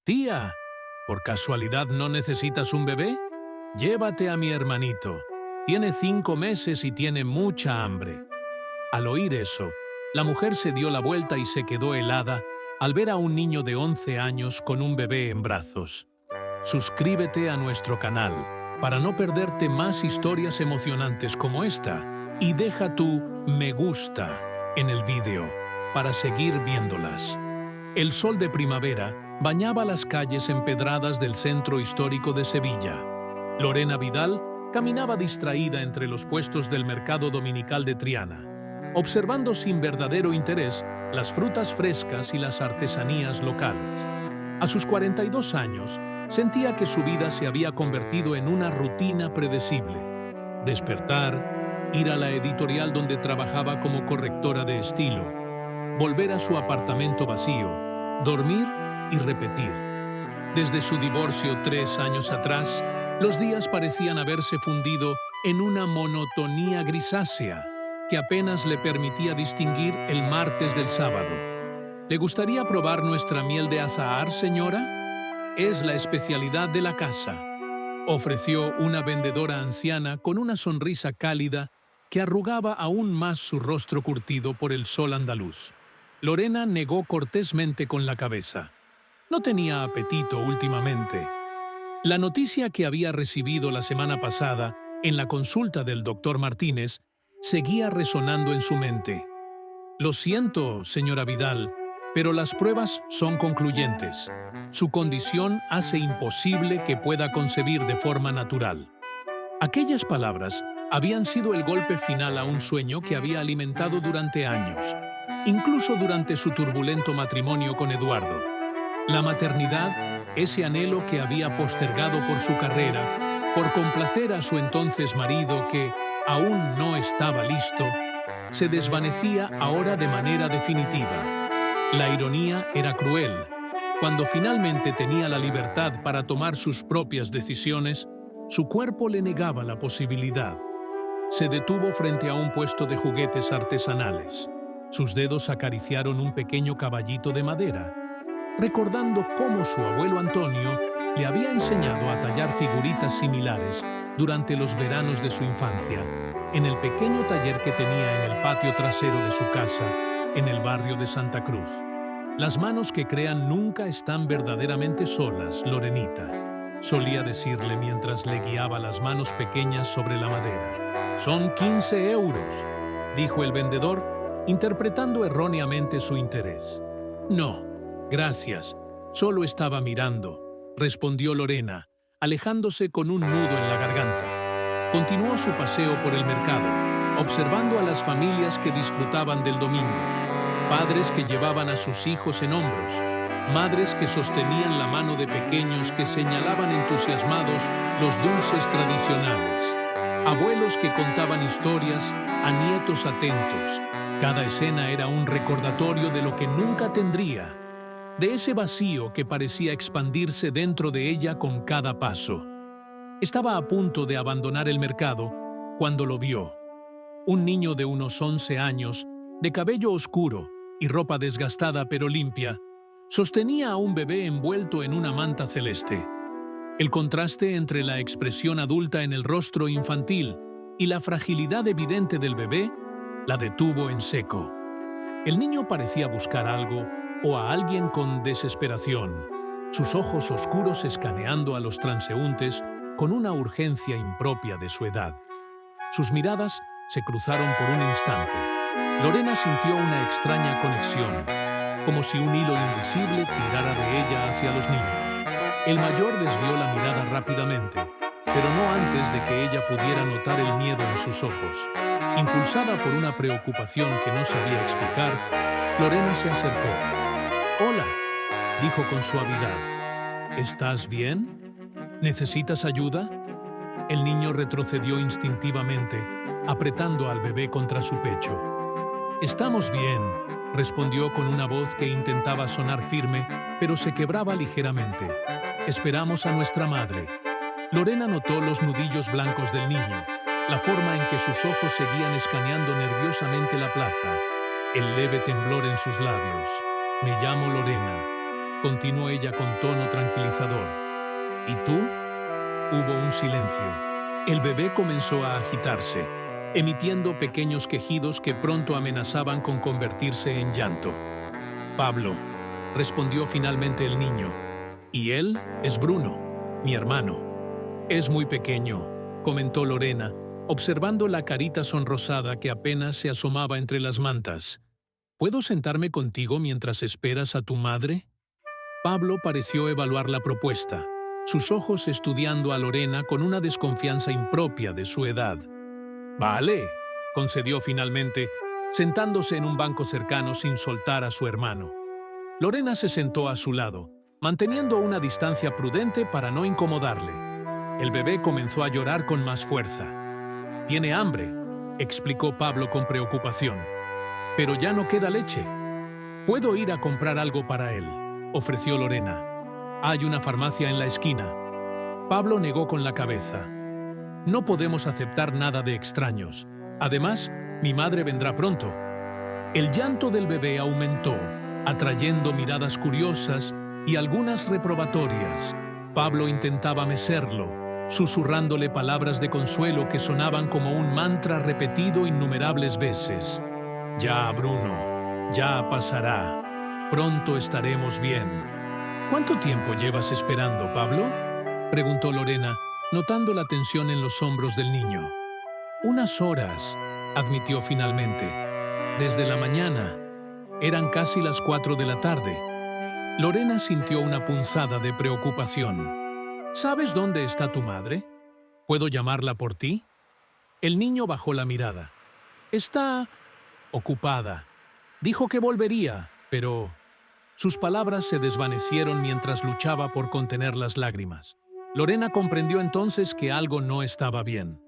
Tía, ¿por casualidad no necesitas un bebé? Llévate a mi hermanito. Tiene 5 meses y tiene mucha hambre. Al oír eso, la mujer se dio la vuelta y se quedó helada al ver a un niño de 11 años con un bebé en brazos. Suscríbete a nuestro canal para no perderte más historias emocionantes como esta y deja tu me gusta en el vídeo para seguir viéndolas. El sol de primavera bañaba las calles empedradas del centro histórico de Sevilla. Lorena Vidal caminaba distraída entre los puestos del mercado dominical de Triana, observando sin verdadero interés las frutas frescas y las artesanías locales. A sus 42 años, sentía que su vida se había convertido en una rutina predecible. Despertar, ir a la editorial donde trabajaba como correctora de estilo, volver a su apartamento vacío, dormir y repetir. Desde su divorcio 3 años atrás, los días parecían haberse fundido en una monotonía grisácea que apenas le permitía distinguir el martes del sábado. ¿Le gustaría probar nuestra miel de azahar, señora? Es la especialidad de la casa, ofreció una vendedora anciana con una sonrisa cálida que arrugaba aún más su rostro curtido por el sol andaluz. Lorena negó cortésmente con la cabeza. No tenía apetito últimamente. La noticia que había recibido la semana pasada en la consulta del doctor Martínez seguía resonando en su mente. Lo siento, señora Vidal, pero las pruebas son concluyentes. Su condición hace imposible que pueda concebir de forma natural. Aquellas palabras habían sido el golpe final a un sueño que había alimentado durante años, incluso durante su turbulento matrimonio con Eduardo. La maternidad, ese anhelo que había postergado por su carrera, por complacer a su entonces marido que aún no estaba listo, se desvanecía ahora de manera definitiva. La ironía era cruel. Cuando finalmente tenía la libertad para tomar sus propias decisiones, su cuerpo le negaba la posibilidad. Se detuvo frente a un puesto de juguetes artesanales. Sus dedos acariciaron un pequeño caballito de madera, recordando cómo su abuelo Antonio le había enseñado a tallar figuritas similares durante los veranos de su infancia, en el pequeño taller que tenía en el patio trasero de su casa, en el barrio de Santa Cruz. Las manos que crean nunca están verdaderamente solas, Lorenita, solía decirle mientras le guiaba las manos pequeñas sobre la madera. Son 15 euros, dijo el vendedor, interpretando erróneamente su interés. No, gracias, solo estaba mirando, respondió Lorena, alejándose con un nudo en la garganta. Continuó su paseo por el mercado, observando a las familias que disfrutaban del domingo. Padres que llevaban a sus hijos en hombros, madres que sostenían la mano de pequeños que señalaban entusiasmados los dulces tradicionales, abuelos que contaban historias a nietos atentos. Cada escena era un recordatorio de lo que nunca tendría, de ese vacío que parecía expandirse dentro de ella con cada paso. Estaba a punto de abandonar el mercado cuando lo vio. Un niño de unos 11 años, de cabello oscuro y ropa desgastada pero limpia, sostenía a un bebé envuelto en una manta celeste. El contraste entre la expresión adulta en el rostro infantil y la fragilidad evidente del bebé la detuvo en seco. El niño parecía buscar algo o a alguien con desesperación, sus ojos oscuros escaneando a los transeúntes con una urgencia impropia de su edad. Sus miradas se cruzaron por un instante. Lorena sintió una extraña conexión, como si un hilo invisible tirara de ella hacia los niños. El mayor desvió la mirada rápidamente, pero no antes de que ella pudiera notar el miedo en sus ojos. Impulsada por una preocupación que no sabía explicar, Lorena se acercó. «Hola», dijo con suavidad. «¿Estás bien? ¿Necesitas ayuda?» El niño retrocedió instintivamente, apretando al bebé contra su pecho. «Estamos bien», respondió con una voz que intentaba sonar firme, pero se quebraba ligeramente. «Esperamos a nuestra madre». Lorena notó los nudillos blancos del niño, la forma en que sus ojos seguían escaneando nerviosamente la plaza, el leve temblor en sus labios. «Me llamo Lorena». continuó ella con tono tranquilizador. ¿Y tú? Hubo un silencio. El bebé comenzó a agitarse, emitiendo pequeños quejidos que pronto amenazaban con convertirse en llanto. Pablo, respondió finalmente el niño. Y él es Bruno, mi hermano. Es muy pequeño, comentó Lorena, observando la carita sonrosada que apenas se asomaba entre las mantas. ¿Puedo sentarme contigo mientras esperas a tu madre? Pablo pareció evaluar la propuesta, sus ojos estudiando a Lorena con una desconfianza impropia de su edad. Vale, concedió finalmente, sentándose en un banco cercano sin soltar a su hermano. Lorena se sentó a su lado, manteniendo una distancia prudente para no incomodarle. El bebé comenzó a llorar con más fuerza. «Tiene hambre», explicó Pablo con preocupación. «Pero ya no queda leche. Puedo ir a comprar algo para él», ofreció Lorena. «Hay una farmacia en la esquina». Pablo negó con la cabeza. «No podemos aceptar nada de extraños. Además, mi madre vendrá pronto». El llanto del bebé aumentó, atrayendo miradas curiosas y algunas reprobatorias. Pablo intentaba mecerlo, susurrándole palabras de consuelo que sonaban como un mantra repetido innumerables veces. «Ya, Bruno, ya pasará. Pronto estaremos bien». «¿Cuánto tiempo llevas esperando, Pablo?», preguntó Lorena, notando la tensión en los hombros del niño. «Unas horas», admitió finalmente. «Desde la mañana. Eran casi las 4 de la tarde». Lorena sintió una punzada de preocupación. «¿Sabes dónde está tu madre? ¿Puedo llamarla por ti?». El niño bajó la mirada. «Está ocupada. Dijo que volvería, pero...». Sus palabras se desvanecieron mientras luchaba por contener las lágrimas. Lorena comprendió entonces que algo no estaba bien.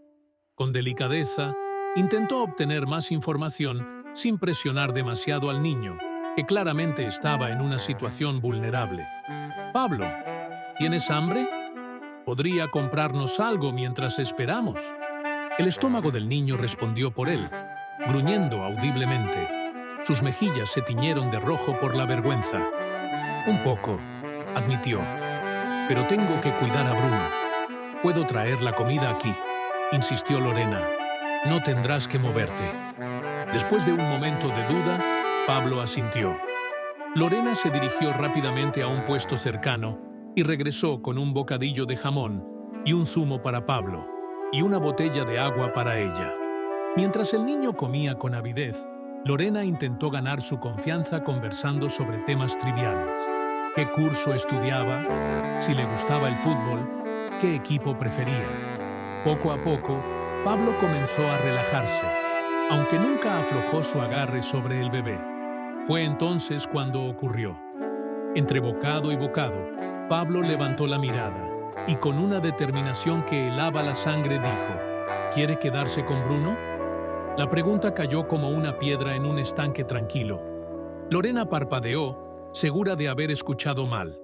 Con delicadeza, intentó obtener más información sin presionar demasiado al niño, que claramente estaba en una situación vulnerable. «Pablo, ¿tienes hambre? ¿Podría comprarnos algo mientras esperamos?». El estómago del niño respondió por él, gruñendo audiblemente. Sus mejillas se tiñeron de rojo por la vergüenza. «Un poco», admitió. «Pero tengo que cuidar a Bruno. Puedo traer la comida aquí», insistió Lorena. «No tendrás que moverte». Después de un momento de duda, Pablo asintió. Lorena se dirigió rápidamente a un puesto cercano y regresó con un bocadillo de jamón y un zumo para Pablo y una botella de agua para ella. Mientras el niño comía con avidez, Lorena intentó ganar su confianza conversando sobre temas triviales. ¿Qué curso estudiaba? ¿Si le gustaba el fútbol? ¿Qué equipo prefería? Poco a poco, Pablo comenzó a relajarse, aunque nunca aflojó su agarre sobre el bebé. Fue entonces cuando ocurrió. Entre bocado y bocado, Pablo levantó la mirada y con una determinación que helaba la sangre dijo: «¿Quiere quedarse con Bruno?». La pregunta cayó como una piedra en un estanque tranquilo. Lorena parpadeó, segura de haber escuchado mal.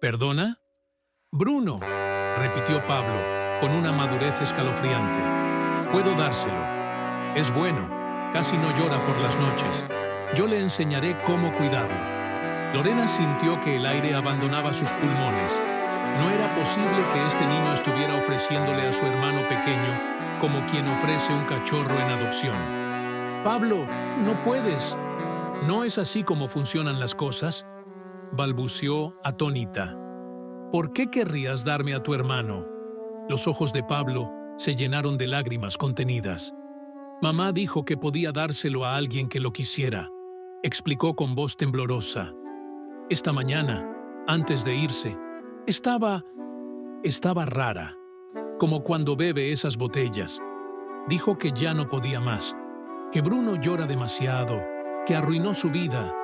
«¿Perdona?». «Bruno», repitió Pablo, con una madurez escalofriante. «Puedo dárselo. Es bueno, casi no llora por las noches. Yo le enseñaré cómo cuidarlo». Lorena sintió que el aire abandonaba sus pulmones. No era posible que este niño estuviera ofreciéndole a su hermano pequeño como quien ofrece un cachorro en adopción. «Pablo, no puedes. ¿No es así como funcionan las cosas?», balbuceó atónita. «¿Por qué querrías darme a tu hermano?». Los ojos de Pablo se llenaron de lágrimas contenidas. «Mamá dijo que podía dárselo a alguien que lo quisiera», explicó con voz temblorosa. «Esta mañana, antes de irse, estaba rara, como cuando bebe esas botellas. Dijo que ya no podía más, que Bruno llora demasiado, que arruinó su vida.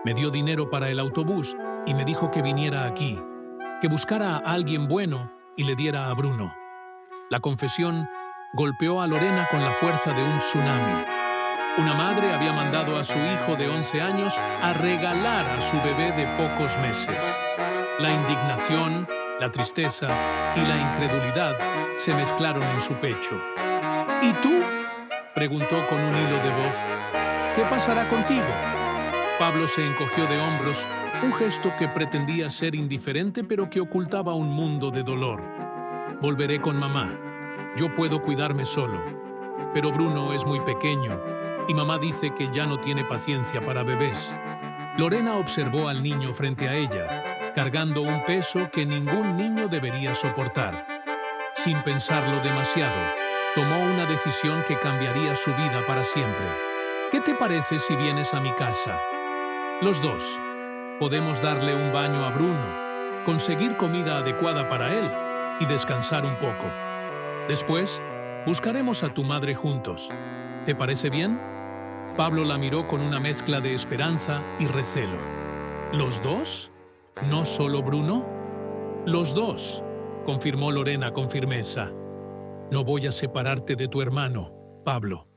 Me dio dinero para el autobús y me dijo que viniera aquí, que buscara a alguien bueno y le diera a Bruno». La confesión golpeó a Lorena con la fuerza de un tsunami. Una madre había mandado a su hijo de 11 años a regalar a su bebé de pocos meses. La indignación, la tristeza y la incredulidad se mezclaron en su pecho. «¿Y tú?», preguntó con un hilo de voz. «¿Qué pasará contigo?». Pablo se encogió de hombros Un gesto que pretendía ser indiferente pero que ocultaba un mundo de dolor. Volveré con mamá. Yo puedo cuidarme solo. Pero Bruno es muy pequeño y mamá dice que ya no tiene paciencia para bebés. Lorena observó al niño frente a ella, cargando un peso que ningún niño debería soportar. Sin pensarlo demasiado, tomó una decisión que cambiaría su vida para siempre. ¿Qué te parece si vienes a mi casa? Los dos. Podemos darle un baño a Bruno, conseguir comida adecuada para él y descansar un poco. Después, buscaremos a tu madre juntos. ¿Te parece bien? Pablo la miró con una mezcla de esperanza y recelo. ¿Los dos? ¿No solo Bruno? Los dos, confirmó Lorena con firmeza. No voy a separarte de tu hermano, Pablo.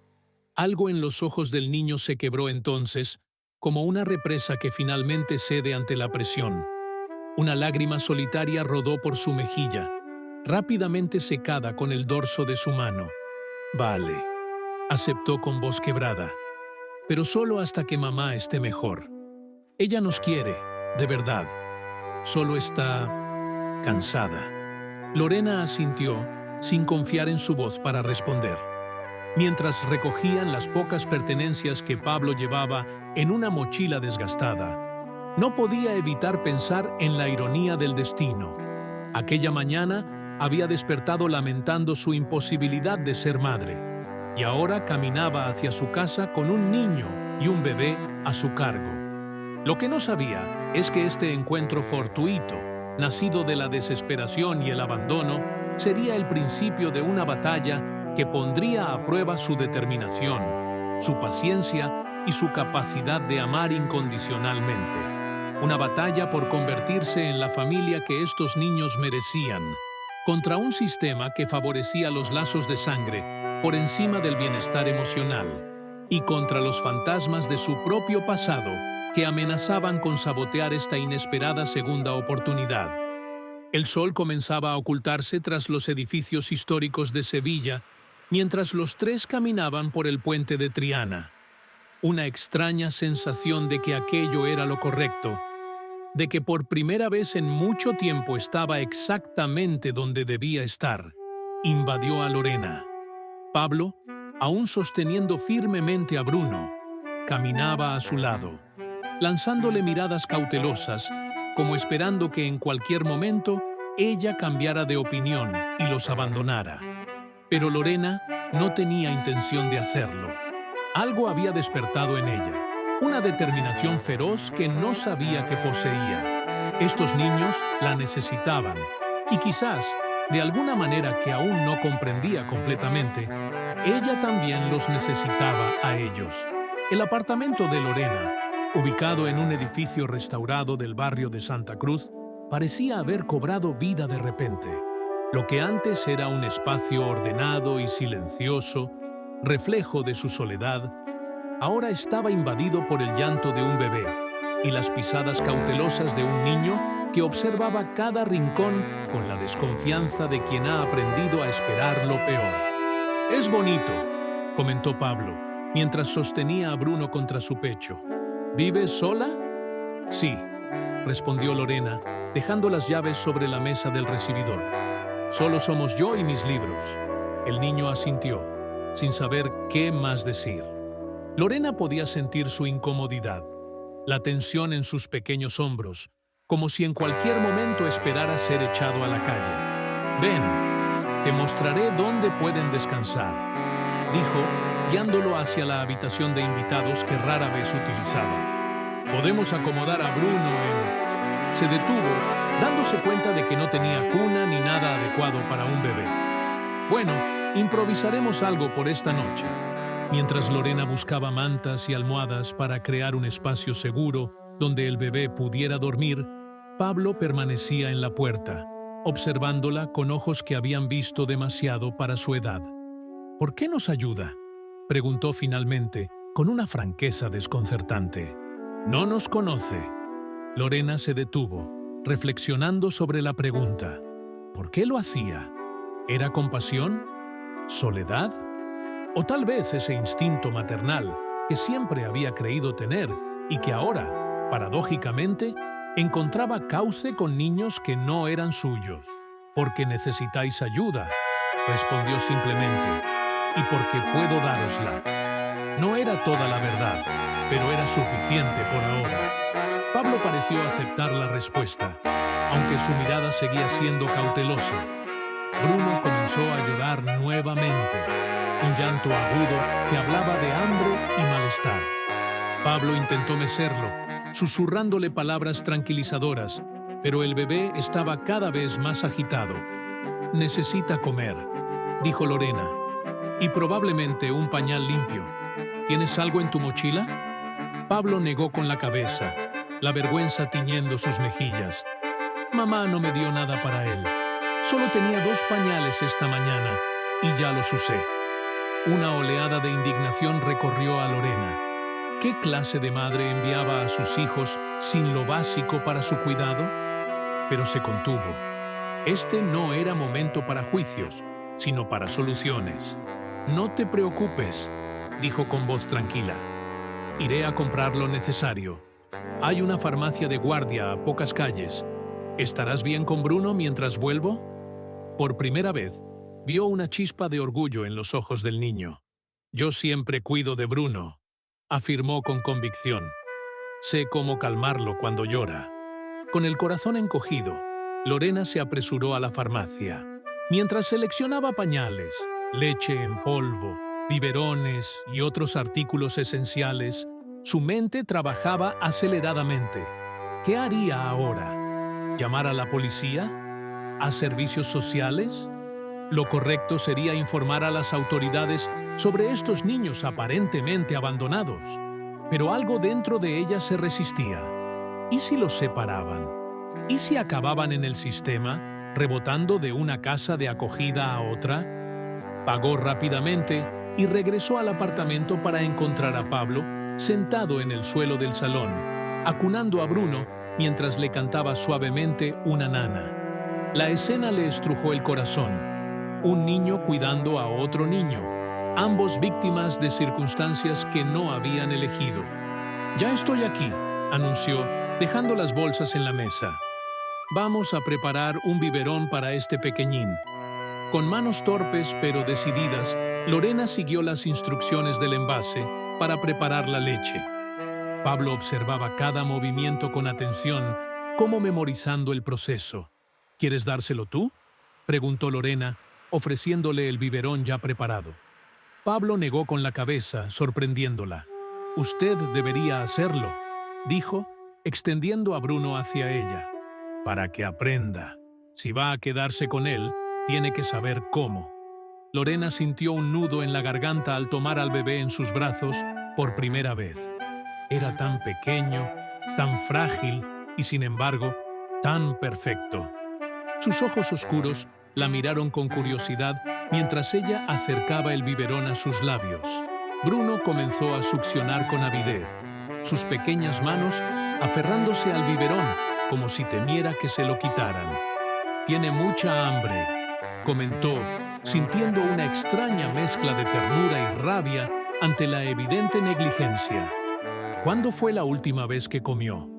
Algo en los ojos del niño se quebró entonces, como una represa que finalmente cede ante la presión. Una lágrima solitaria rodó por su mejilla, rápidamente secada con el dorso de su mano. Vale, aceptó con voz quebrada, pero solo hasta que mamá esté mejor. Ella nos quiere, de verdad. Solo está cansada. Lorena asintió, sin confiar en su voz para responder. Mientras recogían las pocas pertenencias que Pablo llevaba en una mochila desgastada, no podía evitar pensar en la ironía del destino. Aquella mañana había despertado lamentando su imposibilidad de ser madre, y ahora caminaba hacia su casa con un niño y un bebé a su cargo. Lo que no sabía es que este encuentro fortuito, nacido de la desesperación y el abandono, sería el principio de una batalla que pondría a prueba su determinación, su paciencia y su capacidad de amar incondicionalmente. Una batalla por convertirse en la familia que estos niños merecían, contra un sistema que favorecía los lazos de sangre por encima del bienestar emocional, y contra los fantasmas de su propio pasado que amenazaban con sabotear esta inesperada segunda oportunidad. El sol comenzaba a ocultarse tras los edificios históricos de Sevilla, mientras los tres caminaban por el puente de Triana. Una extraña sensación de que aquello era lo correcto, de que por primera vez en mucho tiempo estaba exactamente donde debía estar, invadió a Lorena. Pablo, aún sosteniendo firmemente a Bruno, caminaba a su lado, lanzándole miradas cautelosas, como esperando que en cualquier momento ella cambiara de opinión y los abandonara. Pero Lorena no tenía intención de hacerlo. Algo había despertado en ella, una determinación feroz que no sabía que poseía. Estos niños la necesitaban, y quizás, de alguna manera que aún no comprendía completamente, ella también los necesitaba a ellos. El apartamento de Lorena, ubicado en un edificio restaurado del barrio de Santa Cruz, parecía haber cobrado vida de repente. Lo que antes era un espacio ordenado y silencioso, reflejo de su soledad, ahora estaba invadido por el llanto de un bebé y las pisadas cautelosas de un niño que observaba cada rincón con la desconfianza de quien ha aprendido a esperar lo peor. «Es bonito», comentó Pablo, mientras sostenía a Bruno contra su pecho. «¿Vives sola?» «Sí», respondió Lorena, dejando las llaves sobre la mesa del recibidor. «Solo somos yo y mis libros». El niño asintió, sin saber qué más decir. Lorena podía sentir su incomodidad, la tensión en sus pequeños hombros, como si en cualquier momento esperara ser echado a la calle. «Ven, te mostraré dónde pueden descansar», dijo, guiándolo hacia la habitación de invitados que rara vez utilizaba. «Podemos acomodar a Bruno en...» Se detuvo, dándose cuenta de que no tenía cuna ni nada adecuado para un bebé. «Bueno, improvisaremos algo por esta noche». Mientras Lorena buscaba mantas y almohadas para crear un espacio seguro donde el bebé pudiera dormir, Pablo permanecía en la puerta, observándola con ojos que habían visto demasiado para su edad. «¿Por qué nos ayuda?», preguntó finalmente, con una franqueza desconcertante. «No nos conoce». Lorena se detuvo, reflexionando sobre la pregunta. ¿Por qué lo hacía? ¿Era compasión? ¿Soledad? ¿O tal vez ese instinto maternal que siempre había creído tener y que ahora, Paradójicamente, encontraba cauce con niños que no eran suyos. «Porque necesitáis ayuda», respondió simplemente, «y porque puedo dárosla». No era toda la verdad, pero era suficiente por ahora. Pablo pareció aceptar la respuesta, aunque su mirada seguía siendo cautelosa. Bruno comenzó a llorar nuevamente, un llanto agudo que hablaba de hambre y malestar. Pablo intentó mecerlo, susurrándole palabras tranquilizadoras, pero el bebé estaba cada vez más agitado. «Necesita comer», dijo Lorena, «y probablemente un pañal limpio. ¿Tienes algo en tu mochila?». Pablo negó con la cabeza, la vergüenza tiñendo sus mejillas. «Mamá no me dio nada para él. Solo tenía 2 pañales esta mañana y ya los usé». Una oleada de indignación recorrió a Lorena. ¿Qué clase de madre enviaba a sus hijos sin lo básico para su cuidado? Pero se contuvo. Este no era momento para juicios, sino para soluciones. «No te preocupes», dijo con voz tranquila. «Iré a comprar lo necesario. Hay una farmacia de guardia a pocas calles. ¿Estarás bien con Bruno mientras vuelvo?». Por primera vez, vio una chispa de orgullo en los ojos del niño. «Yo siempre cuido de Bruno», afirmó con convicción. «Sé cómo calmarlo cuando llora». Con el corazón encogido, Lorena se apresuró a la farmacia. Mientras seleccionaba pañales, leche en polvo, biberones y otros artículos esenciales, su mente trabajaba aceleradamente. ¿Qué haría ahora? ¿Llamar a la policía? ¿A servicios sociales? Lo correcto sería informar a las autoridades sobre estos niños aparentemente abandonados. Pero algo dentro de ella se resistía. ¿Y si los separaban? ¿Y si acababan en el sistema, rebotando de una casa de acogida a otra? Pagó rápidamente y regresó al apartamento para encontrar a Pablo sentado en el suelo del salón, acunando a Bruno mientras le cantaba suavemente una nana. La escena le estrujó el corazón. Un niño cuidando a otro niño, ambos víctimas de circunstancias que no habían elegido. «Ya estoy aquí», anunció, dejando las bolsas en la mesa. «Vamos a preparar un biberón para este pequeñín». Con manos torpes pero decididas, Lorena siguió las instrucciones del envase para preparar la leche. Pablo observaba cada movimiento con atención, como memorizando el proceso. «¿Quieres dárselo tú?», preguntó Lorena, ofreciéndole el biberón ya preparado. Pablo negó con la cabeza, sorprendiéndola. «Usted debería hacerlo», dijo, extendiendo a Bruno hacia ella. «Para que aprenda. Si va a quedarse con él, tiene que saber cómo». Lorena sintió un nudo en la garganta al tomar al bebé en sus brazos por primera vez. Era tan pequeño, tan frágil y, sin embargo, tan perfecto. Sus ojos oscuros la miraron con curiosidad mientras ella acercaba el biberón a sus labios. Bruno comenzó a succionar con avidez, sus pequeñas manos aferrándose al biberón como si temiera que se lo quitaran. «Tiene mucha hambre», comentó, sintiendo una extraña mezcla de ternura y rabia ante la evidente negligencia. «¿Cuándo fue la última vez que comió?».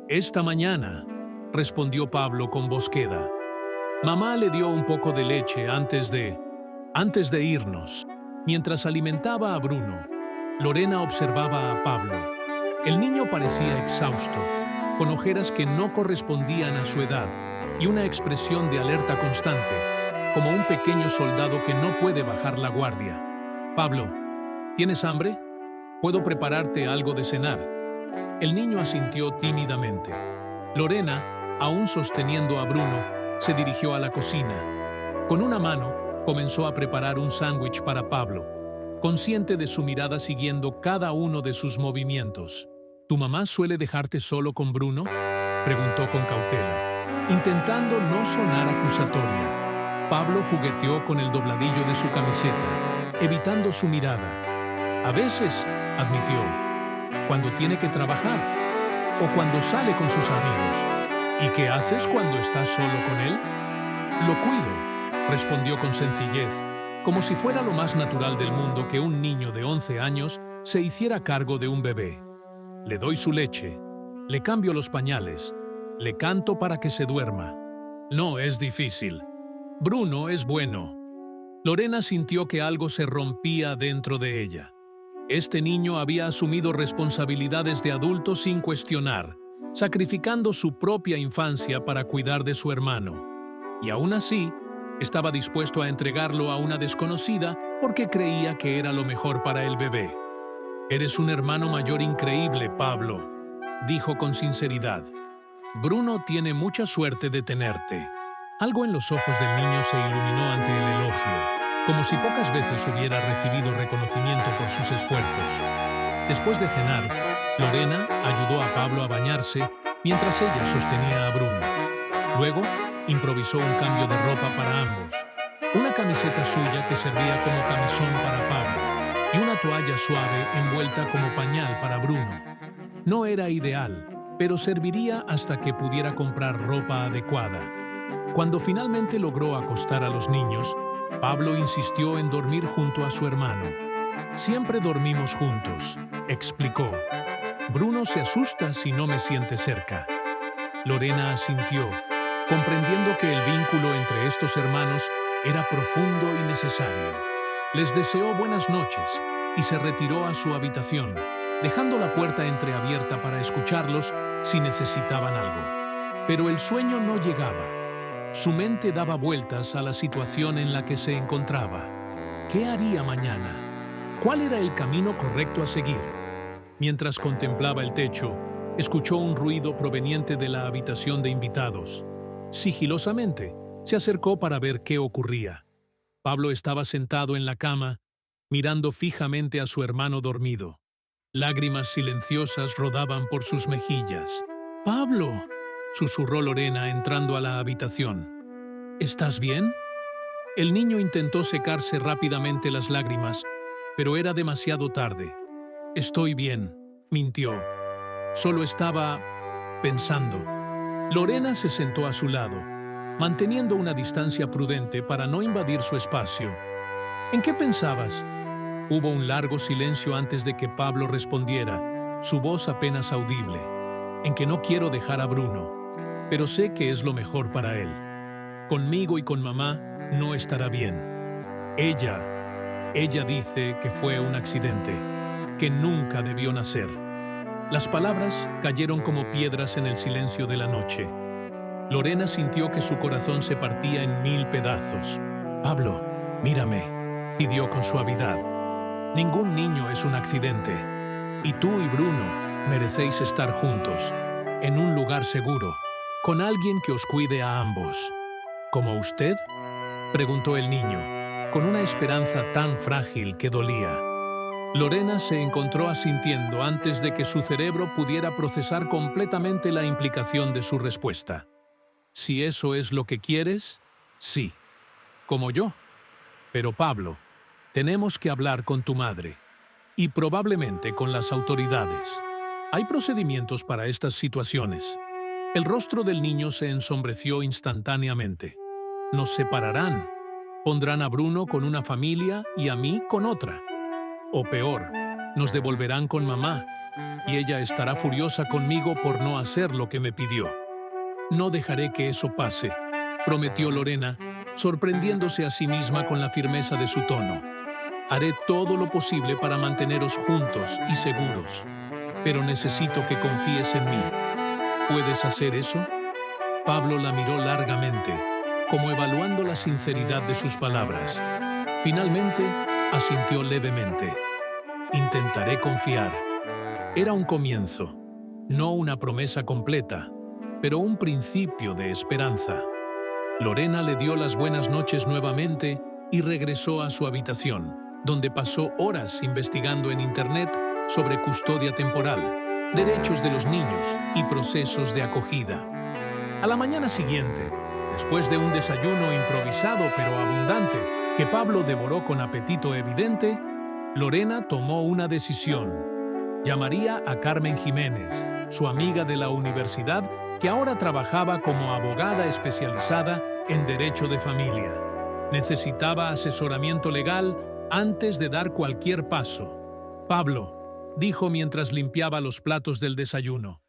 «Esta mañana», respondió Pablo con voz queda. «Mamá le dio un poco de leche antes de irnos». Mientras alimentaba a Bruno, Lorena observaba a Pablo. El niño parecía exhausto, con ojeras que no correspondían a su edad y una expresión de alerta constante, como un pequeño soldado que no puede bajar la guardia. «Pablo, ¿tienes hambre? ¿Puedo prepararte algo de cenar?». El niño asintió tímidamente. Lorena, aún sosteniendo a Bruno, se dirigió a la cocina. Con una mano, comenzó a preparar un sándwich para Pablo, consciente de su mirada siguiendo cada uno de sus movimientos. «¿Tu mamá suele dejarte solo con Bruno?», preguntó con cautela, intentando no sonar acusatoria. Pablo jugueteó con el dobladillo de su camiseta, evitando su mirada. «A veces», admitió, «cuando tiene que trabajar o cuando sale con sus amigos». «¿Y qué haces cuando estás solo con él?». «Lo cuido», respondió con sencillez, como si fuera lo más natural del mundo que un niño de 11 años se hiciera cargo de un bebé. «Le doy su leche, Le cambio los pañales. Le canto para que se duerma. No es difícil. Bruno es bueno. Lorena sintió que algo se rompía dentro de ella. Este niño había asumido responsabilidades de adulto sin cuestionar, sacrificando su propia infancia para cuidar de su hermano. Y aún así, estaba dispuesto a entregarlo a una desconocida porque creía que era lo mejor para el bebé. «Eres un hermano mayor increíble, Pablo», dijo con sinceridad. «Bruno tiene mucha suerte de tenerte». Algo en los ojos del niño se iluminó ante el elogio, como si pocas veces hubiera recibido reconocimiento por sus esfuerzos. Después de cenar, Lorena ayudó a Pablo a bañarse mientras ella sostenía a Bruno. Luego, improvisó un cambio de ropa para ambos. Una camiseta suya que servía como camisón para Pablo y una toalla suave envuelta como pañal para Bruno. No era ideal, pero serviría hasta que pudiera comprar ropa adecuada. Cuando finalmente logró acostar a los niños, Pablo insistió en dormir junto a su hermano. «Siempre dormimos juntos», explicó. «Bruno se asusta si no me siente cerca». Lorena asintió, comprendiendo que el vínculo entre estos hermanos era profundo y necesario. Les deseó buenas noches y se retiró a su habitación, dejando la puerta entreabierta para escucharlos si necesitaban algo. Pero el sueño no llegaba. Su mente daba vueltas a la situación en la que se encontraba. ¿Qué haría mañana? ¿Cuál era el camino correcto a seguir? Mientras contemplaba el techo, escuchó un ruido proveniente de la habitación de invitados. Sigilosamente, se acercó para ver qué ocurría. Pablo estaba sentado en la cama, mirando fijamente a su hermano dormido. Lágrimas silenciosas rodaban por sus mejillas. «¡Pablo!», susurró Lorena entrando a la habitación. «¿Estás bien?». El niño intentó secarse rápidamente las lágrimas, pero era demasiado tarde. «Estoy bien», mintió. «Solo estaba pensando». Lorena se sentó a su lado, manteniendo una distancia prudente para no invadir su espacio. «¿En qué pensabas?». Hubo un largo silencio antes de que Pablo respondiera, su voz apenas audible. «En que no quiero dejar a Bruno, pero sé que es lo mejor para él. Conmigo y con mamá no estará bien. Ella dice que fue un accidente, que nunca debió nacer». Las palabras cayeron como piedras en el silencio de la noche. Lorena sintió que su corazón se partía en 1000 pedazos. «Pablo, mírame», pidió con suavidad. «Ningún niño es un accidente. Y tú y Bruno merecéis estar juntos, en un lugar seguro, con alguien que os cuide a ambos». «¿Como usted?», preguntó el niño, con una esperanza tan frágil que dolía. Lorena se encontró asintiendo antes de que su cerebro pudiera procesar completamente la implicación de su respuesta. «Si eso es lo que quieres, sí. Como yo. Pero Pablo, tenemos que hablar con tu madre. Y probablemente con las autoridades. Hay procedimientos para estas situaciones». El rostro del niño se ensombreció instantáneamente. «Nos separarán. Pondrán a Bruno con una familia y a mí con otra. O peor, nos devolverán con mamá, y ella estará furiosa conmigo por no hacer lo que me pidió». «No dejaré que eso pase», prometió Lorena, sorprendiéndose a sí misma con la firmeza de su tono. «Haré todo lo posible para manteneros juntos y seguros, pero necesito que confíes en mí. ¿Puedes hacer eso?». Pablo la miró largamente, como evaluando la sinceridad de sus palabras. Finalmente, asintió levemente. «Intentaré confiar». Era un comienzo, no una promesa completa, pero un principio de esperanza. Lorena le dio las buenas noches nuevamente y regresó a su habitación, donde pasó horas investigando en Internet sobre custodia temporal, derechos de los niños y procesos de acogida. A la mañana siguiente, después de un desayuno improvisado pero abundante, que Pablo devoró con apetito evidente, Lorena tomó una decisión. Llamaría a Carmen Jiménez, su amiga de la universidad, que ahora trabajaba como abogada especializada en derecho de familia. Necesitaba asesoramiento legal antes de dar cualquier paso. «Pablo», dijo mientras limpiaba los platos del desayuno,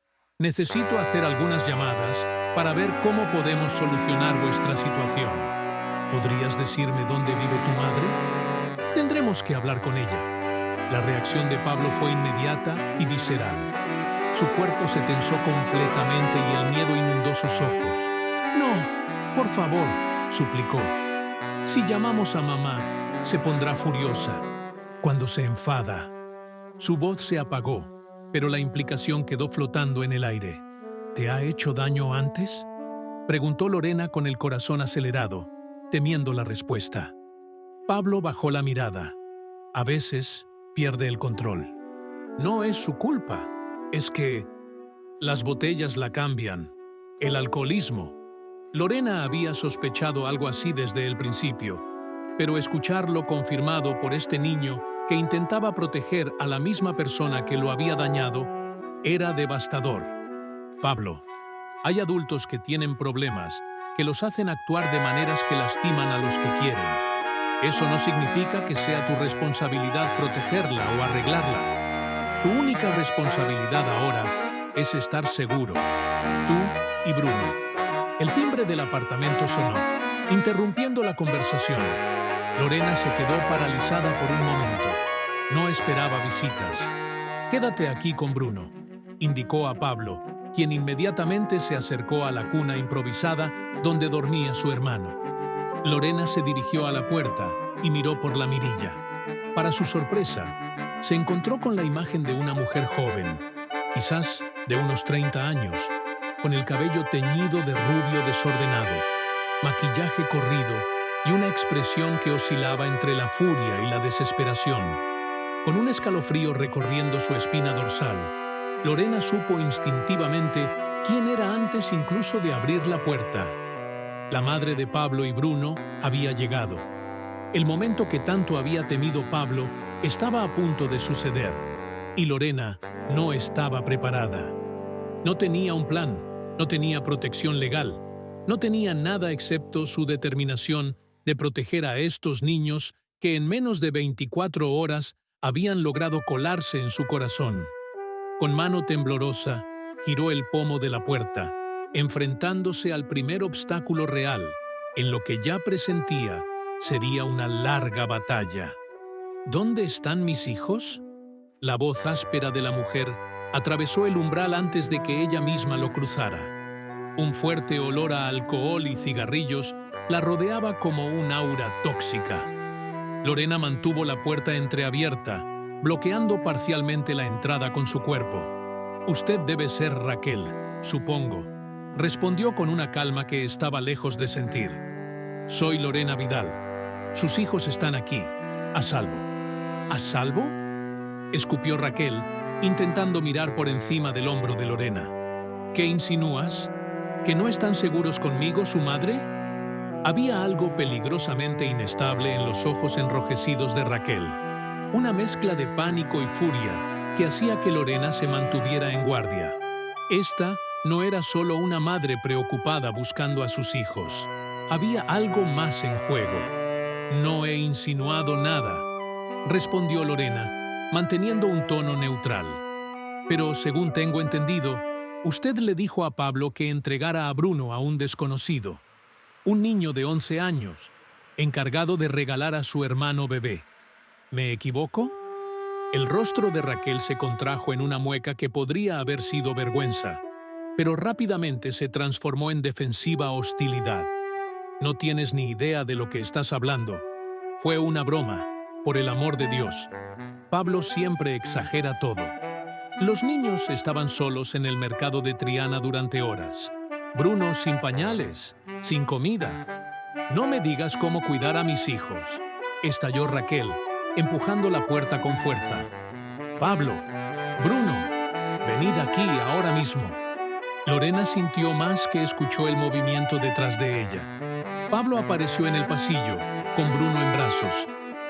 Necesito hacer algunas llamadas para ver cómo podemos solucionar vuestra situación. ¿Podrías decirme dónde vive tu madre? Tendremos que hablar con ella. La reacción de Pablo fue inmediata y visceral. Su cuerpo se tensó completamente y el miedo inundó sus ojos. «No, por favor», suplicó. «Si llamamos a mamá, se pondrá furiosa. Cuando se enfada». Su voz se apagó, pero la implicación quedó flotando en el aire. «¿Te ha hecho daño antes?», preguntó Lorena con el corazón acelerado, temiendo la respuesta. Pablo bajó la mirada. A veces pierde el control. No es su culpa. Es que las botellas la cambian. El alcoholismo. Lorena había sospechado algo así desde el principio, pero escucharlo confirmado por este niño que intentaba proteger a la misma persona que lo había dañado era devastador. Pablo, hay adultos que tienen problemas que los hacen actuar de maneras que lastiman a los que quieren. Eso no significa que sea tu responsabilidad protegerla o arreglarla. Tu única responsabilidad ahora es estar seguro, tú y Bruno. El timbre del apartamento sonó, interrumpiendo la conversación. Lorena se quedó paralizada por un momento. No esperaba visitas. «Quédate aquí con Bruno», indicó a Pablo, quien inmediatamente se acercó a la cuna improvisada donde dormía su hermano. Lorena se dirigió a la puerta y miró por la mirilla. Para su sorpresa, se encontró con la imagen de una mujer joven, quizás de unos 30 años, con el cabello teñido de rubio desordenado, maquillaje corrido y una expresión que oscilaba entre la furia y la desesperación. Con un escalofrío recorriendo su espina dorsal, Lorena supo instintivamente quién era antes incluso de abrir la puerta. La madre de Pablo y Bruno había llegado. El momento que tanto había temido Pablo estaba a punto de suceder, y Lorena no estaba preparada. No tenía un plan, no tenía protección legal, no tenía nada excepto su determinación de proteger a estos niños que en menos de 24 horas habían logrado colarse en su corazón. Con mano temblorosa, giró el pomo de la puerta, enfrentándose al primer obstáculo real, en lo que ya presentía sería una larga batalla. «¿Dónde están mis hijos?». La voz áspera de la mujer atravesó el umbral antes de que ella misma lo cruzara. Un fuerte olor a alcohol y cigarrillos la rodeaba como un aura tóxica. Lorena mantuvo la puerta entreabierta, bloqueando parcialmente la entrada con su cuerpo. «Usted debe ser Raquel, supongo», respondió con una calma que estaba lejos de sentir. «Soy Lorena Vidal. Sus hijos están aquí, a salvo». «¿A salvo?», escupió Raquel, intentando mirar por encima del hombro de Lorena. «¿Qué insinúas? ¿Que no están seguros conmigo, su madre?». Había algo peligrosamente inestable en los ojos enrojecidos de Raquel, una mezcla de pánico y furia que hacía que Lorena se mantuviera en guardia. Esta no era solo una madre preocupada buscando a sus hijos. Había algo más en juego. «No he insinuado nada», respondió Lorena, manteniendo un tono neutral. «Pero, según tengo entendido, usted le dijo a Pablo que entregara a Bruno a un desconocido, un niño de 11 años, encargado de regalar a su hermano bebé. ¿Me equivoco?». El rostro de Raquel se contrajo en una mueca que podría haber sido vergüenza, pero rápidamente se transformó en defensiva hostilidad. «No tienes ni idea de lo que estás hablando. Fue una broma, por el amor de Dios. Pablo siempre exagera todo». Los niños estaban solos en el mercado de Triana durante horas. Bruno sin pañales, sin comida. «No me digas cómo cuidar a mis hijos», estalló Raquel, empujando la puerta con fuerza. «Pablo, Bruno, venid aquí ahora mismo». Lorena sintió más que escuchó el movimiento detrás de ella. Pablo apareció en el pasillo, con Bruno en brazos.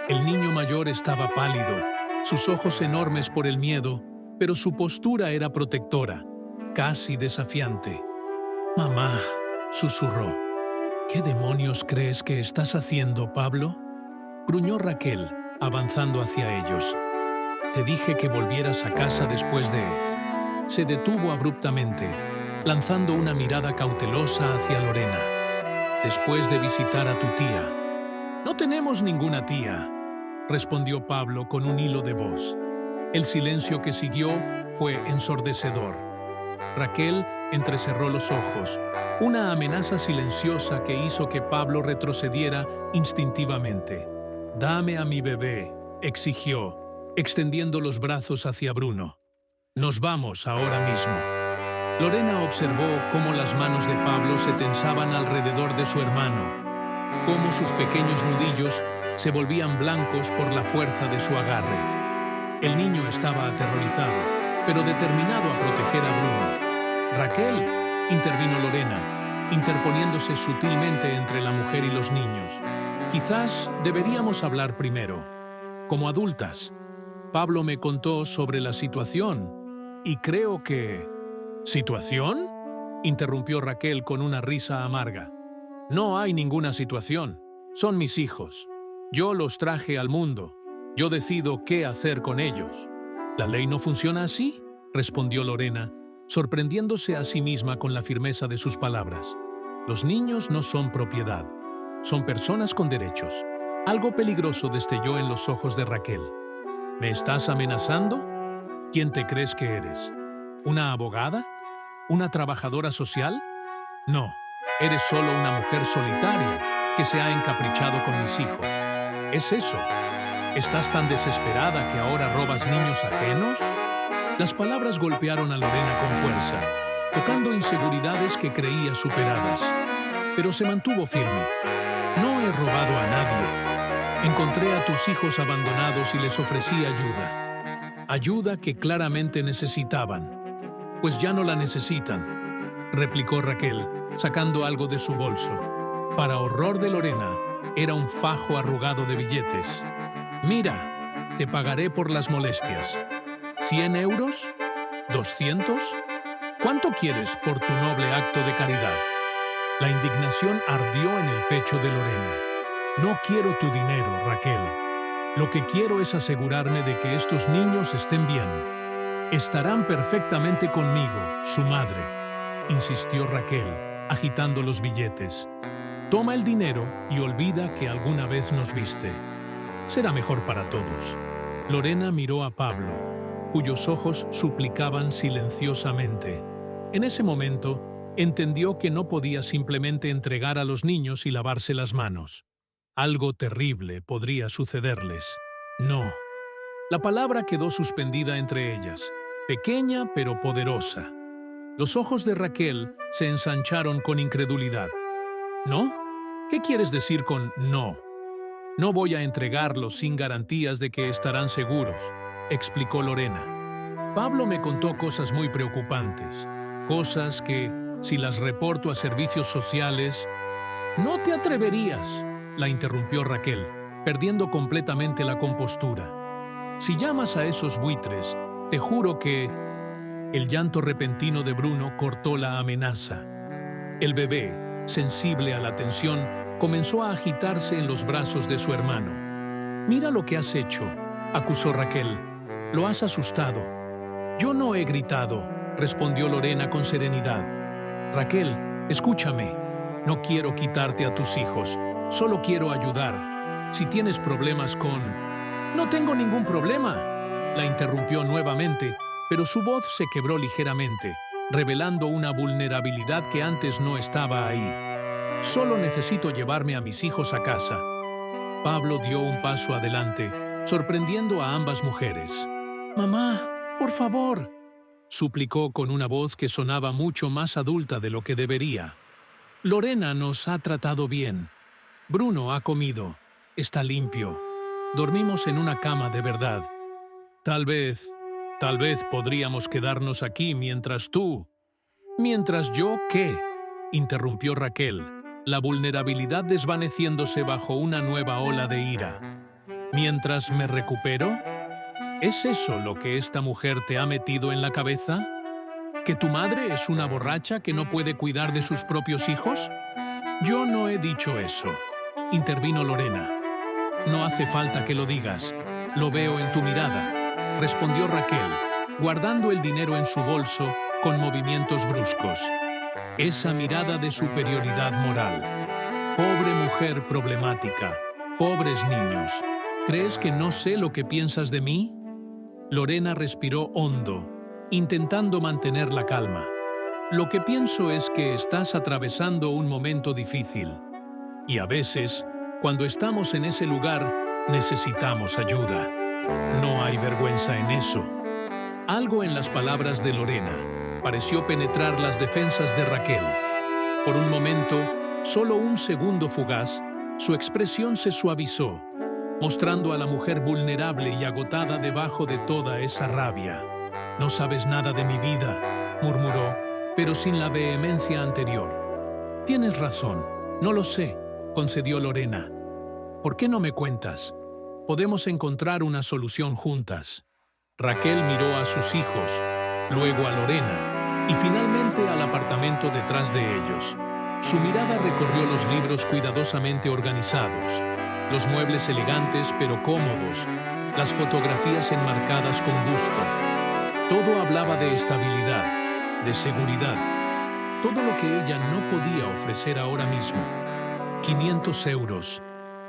El niño mayor estaba pálido, sus ojos enormes por el miedo, pero su postura era protectora, casi desafiante. «Mamá», susurró. «¿Qué demonios crees que estás haciendo, Pablo?», gruñó Raquel, avanzando hacia ellos. «Te dije que volvieras a casa después de...». se detuvo abruptamente, lanzando una mirada cautelosa hacia Lorena. «Después de visitar a tu tía». «No tenemos ninguna tía», respondió Pablo con un hilo de voz. El silencio que siguió fue ensordecedor. Raquel entrecerró los ojos, una amenaza silenciosa que hizo que Pablo retrocediera instintivamente. «Dame a mi bebé», exigió, extendiendo los brazos hacia Bruno. «Nos vamos ahora mismo». Lorena observó cómo las manos de Pablo se tensaban alrededor de su hermano, cómo sus pequeños nudillos se volvían blancos por la fuerza de su agarre. El niño estaba aterrorizado, pero determinado a proteger a Bruno. «Raquel», intervino Lorena, interponiéndose sutilmente entre la mujer y los niños. «Quizás deberíamos hablar primero. Como adultas». Pablo me contó sobre la situación y creo que... ¿Situación?, interrumpió Raquel con una risa amarga. «No hay ninguna situación. Son mis hijos. Yo los traje al mundo. Yo decido qué hacer con ellos». «¿La ley no funciona así?», respondió Lorena, sorprendiéndose a sí misma con la firmeza de sus palabras. «Los niños no son propiedad. Son personas con derechos». Algo peligroso destelló en los ojos de Raquel. «¿Me estás amenazando? ¿Quién te crees que eres? ¿Una abogada? ¿Una trabajadora social? No, eres solo una mujer solitaria que se ha encaprichado con mis hijos. ¿Es eso? ¿Estás tan desesperada que ahora robas niños ajenos?» Las palabras golpearon a Lorena con fuerza, tocando inseguridades que creía superadas. Pero se mantuvo firme. «No he robado a nadie. Encontré a tus hijos abandonados y les ofrecí ayuda. Ayuda que claramente necesitaban». «Pues ya no la necesitan», replicó Raquel, sacando algo de su bolso. Para horror de Lorena, era un fajo arrugado de billetes. «Mira, te pagaré por las molestias. ¿100 euros? ¿200? ¿Cuánto quieres por tu noble acto de caridad?» La indignación ardió en el pecho de Lorena. «No quiero tu dinero, Raquel. Lo que quiero es asegurarme de que estos niños estén bien. Estarán perfectamente conmigo, su madre», insistió Raquel, agitando los billetes. «Toma el dinero y olvida que alguna vez nos viste. Será mejor para todos». Lorena miró a Pablo, cuyos ojos suplicaban silenciosamente. En ese momento, entendió que no podía simplemente entregar a los niños y lavarse las manos. Algo terrible podría sucederles. «No». La palabra quedó suspendida entre ellas, pequeña pero poderosa. Los ojos de Raquel se ensancharon con incredulidad. «¿No? ¿Qué quieres decir con no?» «No voy a entregarlos sin garantías de que estarán seguros», explicó Lorena. «Pablo me contó cosas muy preocupantes, cosas que, si las reporto a servicios sociales...» «No te atreverías», la interrumpió Raquel, perdiendo completamente la compostura. «Si llamas a esos buitres, te juro que...» El llanto repentino de Bruno cortó la amenaza. El bebé, sensible a la tensión, comenzó a agitarse en los brazos de su hermano. «Mira lo que has hecho», acusó Raquel. «Lo has asustado». «Yo no he gritado», respondió Lorena con serenidad. «Raquel, escúchame. No quiero quitarte a tus hijos, solo quiero ayudar. Si tienes problemas con...» «No tengo ningún problema», la interrumpió nuevamente, pero su voz se quebró ligeramente, revelando una vulnerabilidad que antes no estaba ahí. «Solo necesito llevarme a mis hijos a casa». Pablo dio un paso adelante, sorprendiendo a ambas mujeres. «Mamá, por favor», suplicó con una voz que sonaba mucho más adulta de lo que debería. «Lorena nos ha tratado bien. Bruno ha comido. Está limpio. Dormimos en una cama de verdad. Tal vez podríamos quedarnos aquí mientras tú...» «¿Mientras yo qué?», interrumpió Raquel, la vulnerabilidad desvaneciéndose bajo una nueva ola de ira. «¿Mientras me recupero? ¿Es eso lo que esta mujer te ha metido en la cabeza? ¿Que tu madre es una borracha que no puede cuidar de sus propios hijos?» «Yo no he dicho eso», intervino Lorena. «No hace falta que lo digas. Lo veo en tu mirada», respondió Raquel. guardando el dinero en su bolso con movimientos bruscos. Esa mirada de superioridad moral. Pobre mujer problemática, pobres niños. ¿Crees que no sé lo que piensas de mí? Lorena respiró hondo, intentando mantener la calma. Lo que pienso es que estás atravesando un momento difícil. Y a veces, cuando estamos en ese lugar, necesitamos ayuda. No hay vergüenza en eso. Algo en las palabras de Lorena pareció penetrar las defensas de Raquel. Por un momento, solo un segundo fugaz, su expresión se suavizó, mostrando a la mujer vulnerable y agotada debajo de toda esa rabia. «No sabes nada de mi vida», murmuró, pero sin la vehemencia anterior. «Tienes razón, no lo sé», concedió Lorena. «¿Por qué no me cuentas? Podemos encontrar una solución juntas». Raquel miró a sus hijos, luego a Lorena y finalmente al apartamento detrás de ellos. Su mirada recorrió los libros cuidadosamente organizados, los muebles elegantes pero cómodos, las fotografías enmarcadas con gusto. Todo hablaba de estabilidad, de seguridad, todo lo que ella no podía ofrecer ahora mismo. 500 euros,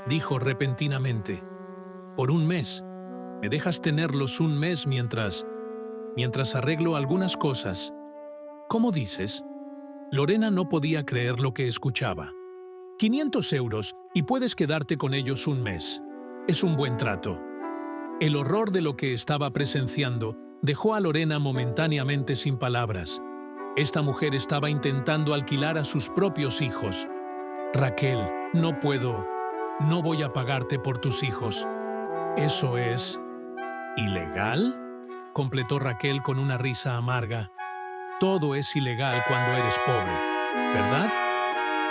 dijo repentinamente. Por un mes. ¿Me dejas tenerlos un mes mientras arreglo algunas cosas? ¿Cómo dices? Lorena no podía creer lo que escuchaba. 500 euros y puedes quedarte con ellos un mes. Es un buen trato. El horror de lo que estaba presenciando dejó a Lorena momentáneamente sin palabras. Esta mujer estaba intentando alquilar a sus propios hijos. Raquel, no puedo. No voy a pagarte por tus hijos. ¿Eso es ilegal?, completó Raquel con una risa amarga. Todo es ilegal cuando eres pobre, ¿verdad?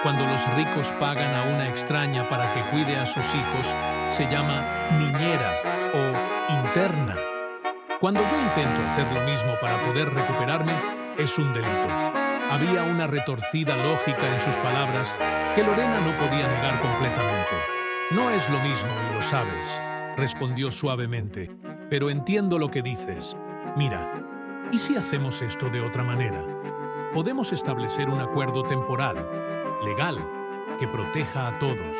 Cuando los ricos pagan a una extraña para que cuide a sus hijos, se llama niñera o interna. Cuando yo intento hacer lo mismo para poder recuperarme, es un delito. Había una retorcida lógica en sus palabras que Lorena no podía negar completamente. No es lo mismo y lo sabes, respondió suavemente, pero entiendo lo que dices. Mira, ¿y si hacemos esto de otra manera? Podemos establecer un acuerdo temporal, legal, que proteja a todos.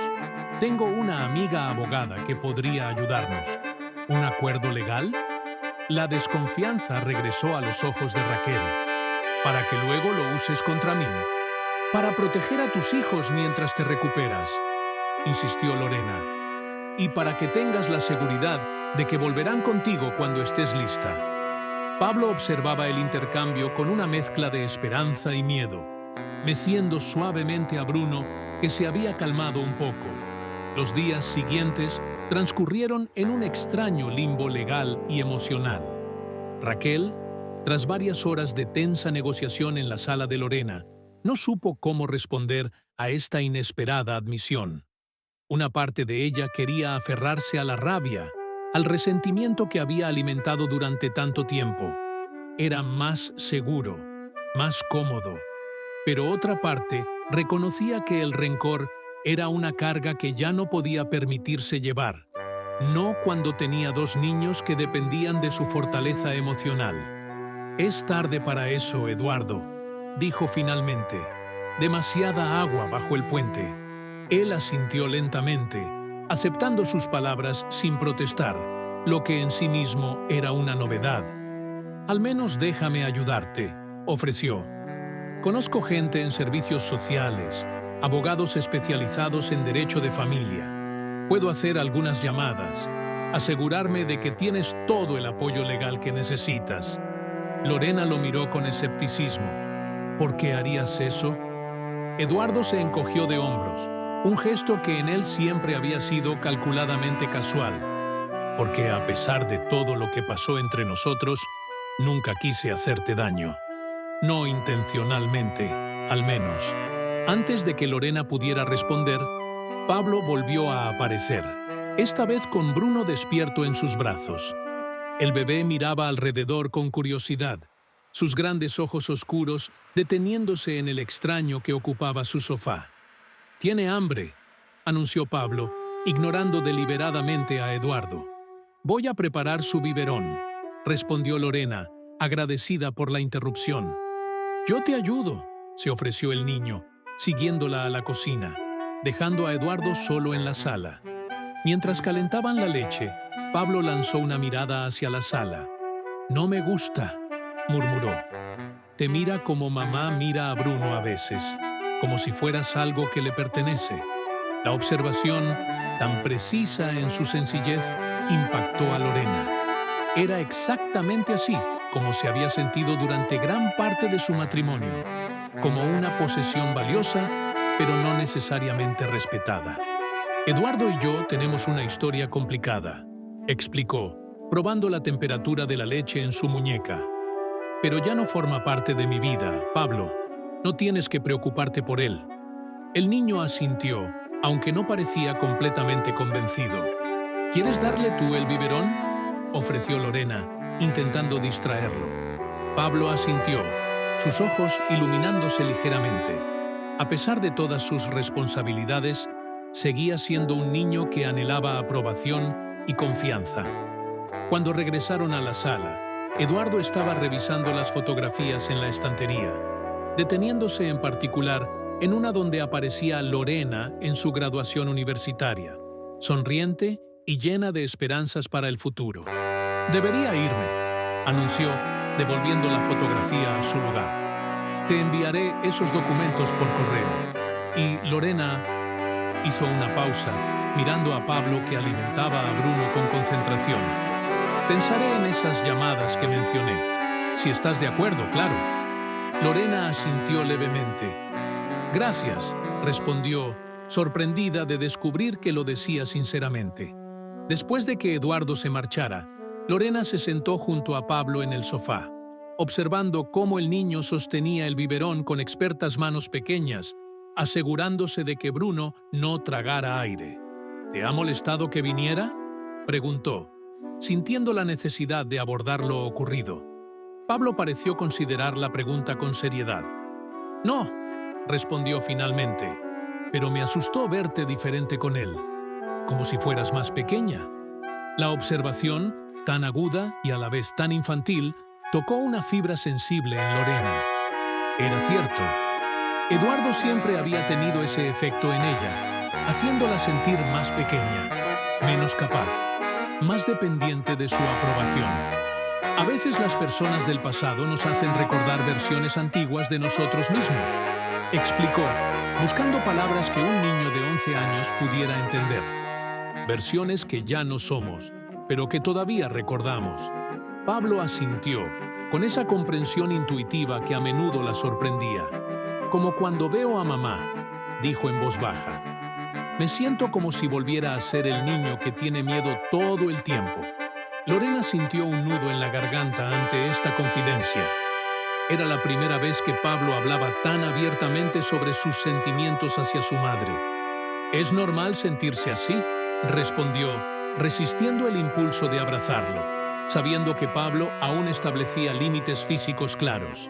Tengo una amiga abogada que podría ayudarnos. ¿Un acuerdo legal? La desconfianza regresó a los ojos de Raquel. ¿Para que luego lo uses contra mí? Para proteger a tus hijos mientras te recuperas, insistió Lorena. Y para que tengas la seguridad de que volverán contigo cuando estés lista. Pablo observaba el intercambio con una mezcla de esperanza y miedo, meciendo suavemente a Bruno, que se había calmado un poco. Los días siguientes transcurrieron en un extraño limbo legal y emocional. Raquel, tras varias horas de tensa negociación en la sala de Lorena, no supo cómo responder a esta inesperada admisión. Una parte de ella quería aferrarse a la rabia, al resentimiento que había alimentado durante tanto tiempo. Era más seguro, más cómodo. Pero otra parte reconocía que el rencor era una carga que ya no podía permitirse llevar, no cuando tenía 2 niños que dependían de su fortaleza emocional. «Es tarde para eso, Eduardo», dijo finalmente. «Demasiada agua bajo el puente». Él asintió lentamente, aceptando sus palabras sin protestar, lo que en sí mismo era una novedad. «Al menos déjame ayudarte», ofreció. «Conozco gente en servicios sociales, abogados especializados en derecho de familia. Puedo hacer algunas llamadas, asegurarme de que tienes todo el apoyo legal que necesitas». Lorena lo miró con escepticismo. «¿Por qué harías eso?» Eduardo se encogió de hombros, un gesto que en él siempre había sido calculadamente casual. «Porque a pesar de todo lo que pasó entre nosotros, nunca quise hacerte daño. No intencionalmente, al menos». Antes de que Lorena pudiera responder, Pablo volvió a aparecer, esta vez con Bruno despierto en sus brazos. El bebé miraba alrededor con curiosidad, sus grandes ojos oscuros deteniéndose en el extraño que ocupaba su sofá. «Tiene hambre», anunció Pablo, ignorando deliberadamente a Eduardo. «Voy a preparar su biberón», respondió Lorena, agradecida por la interrupción. «Yo te ayudo», se ofreció el niño, siguiéndola a la cocina, dejando a Eduardo solo en la sala. Mientras calentaban la leche, Pablo lanzó una mirada hacia la sala. «No me gusta», murmuró. «Te mira como mamá mira a Bruno a veces, como si fueras algo que le pertenece». La observación, tan precisa en su sencillez, impactó a Lorena. Era exactamente así como se había sentido durante gran parte de su matrimonio, como una posesión valiosa, pero no necesariamente respetada. «Eduardo y yo tenemos una historia complicada», explicó, probando la temperatura de la leche en su muñeca. «Pero ya no forma parte de mi vida, Pablo. No tienes que preocuparte por él». El niño asintió, aunque no parecía completamente convencido. «¿Quieres darle tú el biberón?», ofreció Lorena, intentando distraerlo. Pablo asintió, sus ojos iluminándose ligeramente. A pesar de todas sus responsabilidades, seguía siendo un niño que anhelaba aprobación y confianza. Cuando regresaron a la sala, Eduardo estaba revisando las fotografías en la estantería, deteniéndose en particular en una donde aparecía Lorena en su graduación universitaria, sonriente y llena de esperanzas para el futuro. «Debería irme», anunció, devolviendo la fotografía a su lugar. «Te enviaré esos documentos por correo». Y Lorena hizo una pausa, mirando a Pablo, que alimentaba a Bruno con concentración. «Pensaré en esas llamadas que mencioné. Si estás de acuerdo, claro». Lorena asintió levemente. «Gracias», respondió, sorprendida de descubrir que lo decía sinceramente. Después de que Eduardo se marchara, Lorena se sentó junto a Pablo en el sofá, observando cómo el niño sostenía el biberón con expertas manos pequeñas, asegurándose de que Bruno no tragara aire. «¿Te ha molestado que viniera?», preguntó, sintiendo la necesidad de abordar lo ocurrido. Pablo pareció considerar la pregunta con seriedad. «No», respondió finalmente, «pero me asustó verte diferente con él, como si fueras más pequeña». La observación, tan aguda y a la vez tan infantil, tocó una fibra sensible en Lorena. Era cierto. Eduardo siempre había tenido ese efecto en ella, haciéndola sentir más pequeña, menos capaz, más dependiente de su aprobación. A veces las personas del pasado nos hacen recordar versiones antiguas de nosotros mismos, explicó, buscando palabras que un niño de 11 años pudiera entender. Versiones que ya no somos, pero que todavía recordamos. Pablo asintió, con esa comprensión intuitiva que a menudo la sorprendía. «Como cuando veo a mamá», dijo en voz baja. «Me siento como si volviera a ser el niño que tiene miedo todo el tiempo». Lorena sintió un nudo en la garganta ante esta confidencia. Era la primera vez que Pablo hablaba tan abiertamente sobre sus sentimientos hacia su madre. «Es normal sentirse así», respondió, resistiendo el impulso de abrazarlo, sabiendo que Pablo aún establecía límites físicos claros.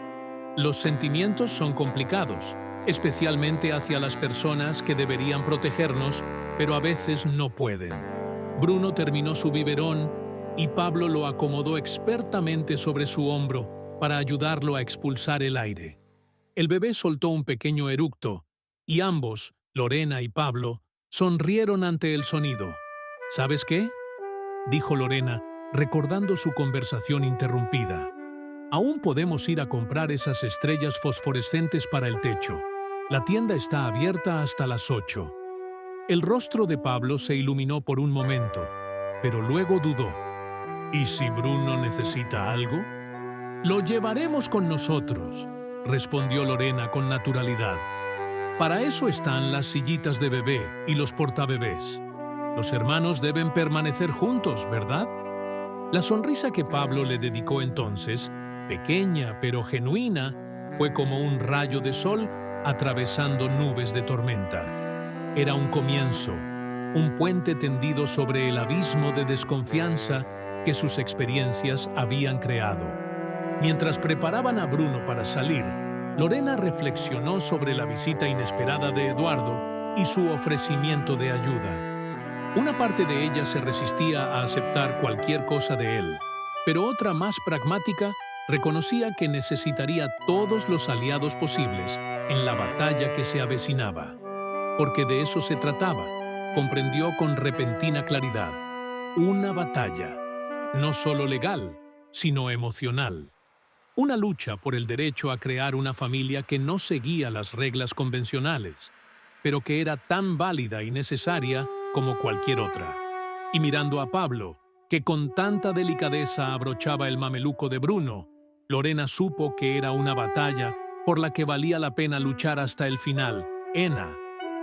«Los sentimientos son complicados, especialmente hacia las personas que deberían protegernos, pero a veces no pueden». Bruno terminó su biberón y Pablo lo acomodó expertamente sobre su hombro para ayudarlo a expulsar el aire. El bebé soltó un pequeño eructo y ambos, Lorena y Pablo, sonrieron ante el sonido. «¿Sabes qué?», dijo Lorena, recordando su conversación interrumpida. «Aún podemos ir a comprar esas estrellas fosforescentes para el techo. La tienda está abierta hasta las 8. El rostro de Pablo se iluminó por un momento, pero luego dudó. «¿Y si Bruno necesita algo?». «Lo llevaremos con nosotros», respondió Lorena con naturalidad. «Para eso están las sillitas de bebé y los portabebés. Los hermanos deben permanecer juntos, ¿verdad?». La sonrisa que Pablo le dedicó entonces, pequeña pero genuina, fue como un rayo de sol atravesando nubes de tormenta. Era un comienzo, un puente tendido sobre el abismo de desconfianza que sus experiencias habían creado. Mientras preparaban a Bruno para salir, Lorena reflexionó sobre la visita inesperada de Eduardo y su ofrecimiento de ayuda. Una parte de ella se resistía a aceptar cualquier cosa de él, pero otra más pragmática Reconocía que necesitaría todos los aliados posibles en la batalla que se avecinaba. Porque de eso se trataba, comprendió con repentina claridad. Una batalla, no solo legal, sino emocional. Una lucha por el derecho a crear una familia que no seguía las reglas convencionales, pero que era tan válida y necesaria como cualquier otra. Y mirando a Pablo, que con tanta delicadeza abrochaba el mameluco de Bruno, Lorena supo que era una batalla por la que valía la pena luchar hasta el final. Ena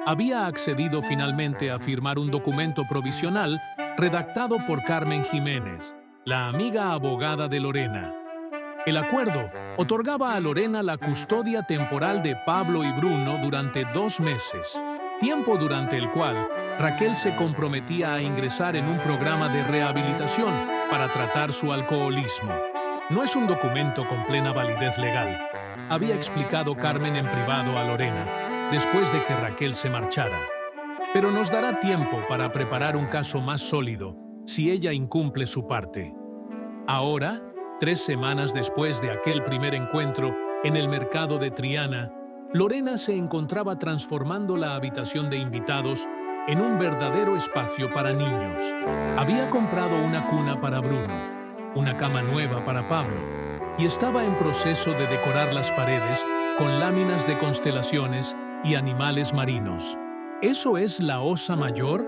había accedido finalmente a firmar un documento provisional redactado por Carmen Jiménez, la amiga abogada de Lorena. El acuerdo otorgaba a Lorena la custodia temporal de Pablo y Bruno durante 2 meses, tiempo durante el cual Raquel se comprometía a ingresar en un programa de rehabilitación para tratar su alcoholismo. No es un documento con plena validez legal, había explicado Carmen en privado a Lorena, después de que Raquel se marchara. Pero nos dará tiempo para preparar un caso más sólido si ella incumple su parte. Ahora, 3 semanas después de aquel primer encuentro en el mercado de Triana, Lorena se encontraba transformando la habitación de invitados en un verdadero espacio para niños. Había comprado una cuna para Bruno, una cama nueva para Pablo, y estaba en proceso de decorar las paredes con láminas de constelaciones y animales marinos. ¿Eso es la Osa Mayor?,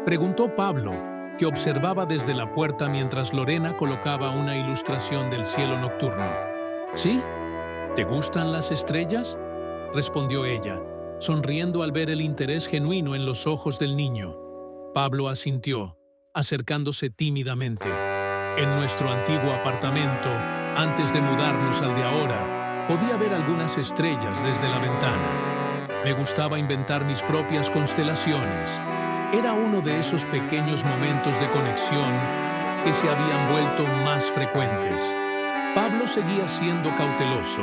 preguntó Pablo, que observaba desde la puerta mientras Lorena colocaba una ilustración del cielo nocturno. ¿Sí? ¿Te gustan las estrellas?, respondió ella, sonriendo al ver el interés genuino en los ojos del niño. Pablo asintió, acercándose tímidamente. En nuestro antiguo apartamento, antes de mudarnos al de ahora, podía ver algunas estrellas desde la ventana. Me gustaba inventar mis propias constelaciones. Era uno de esos pequeños momentos de conexión que se habían vuelto más frecuentes. Pablo seguía siendo cauteloso,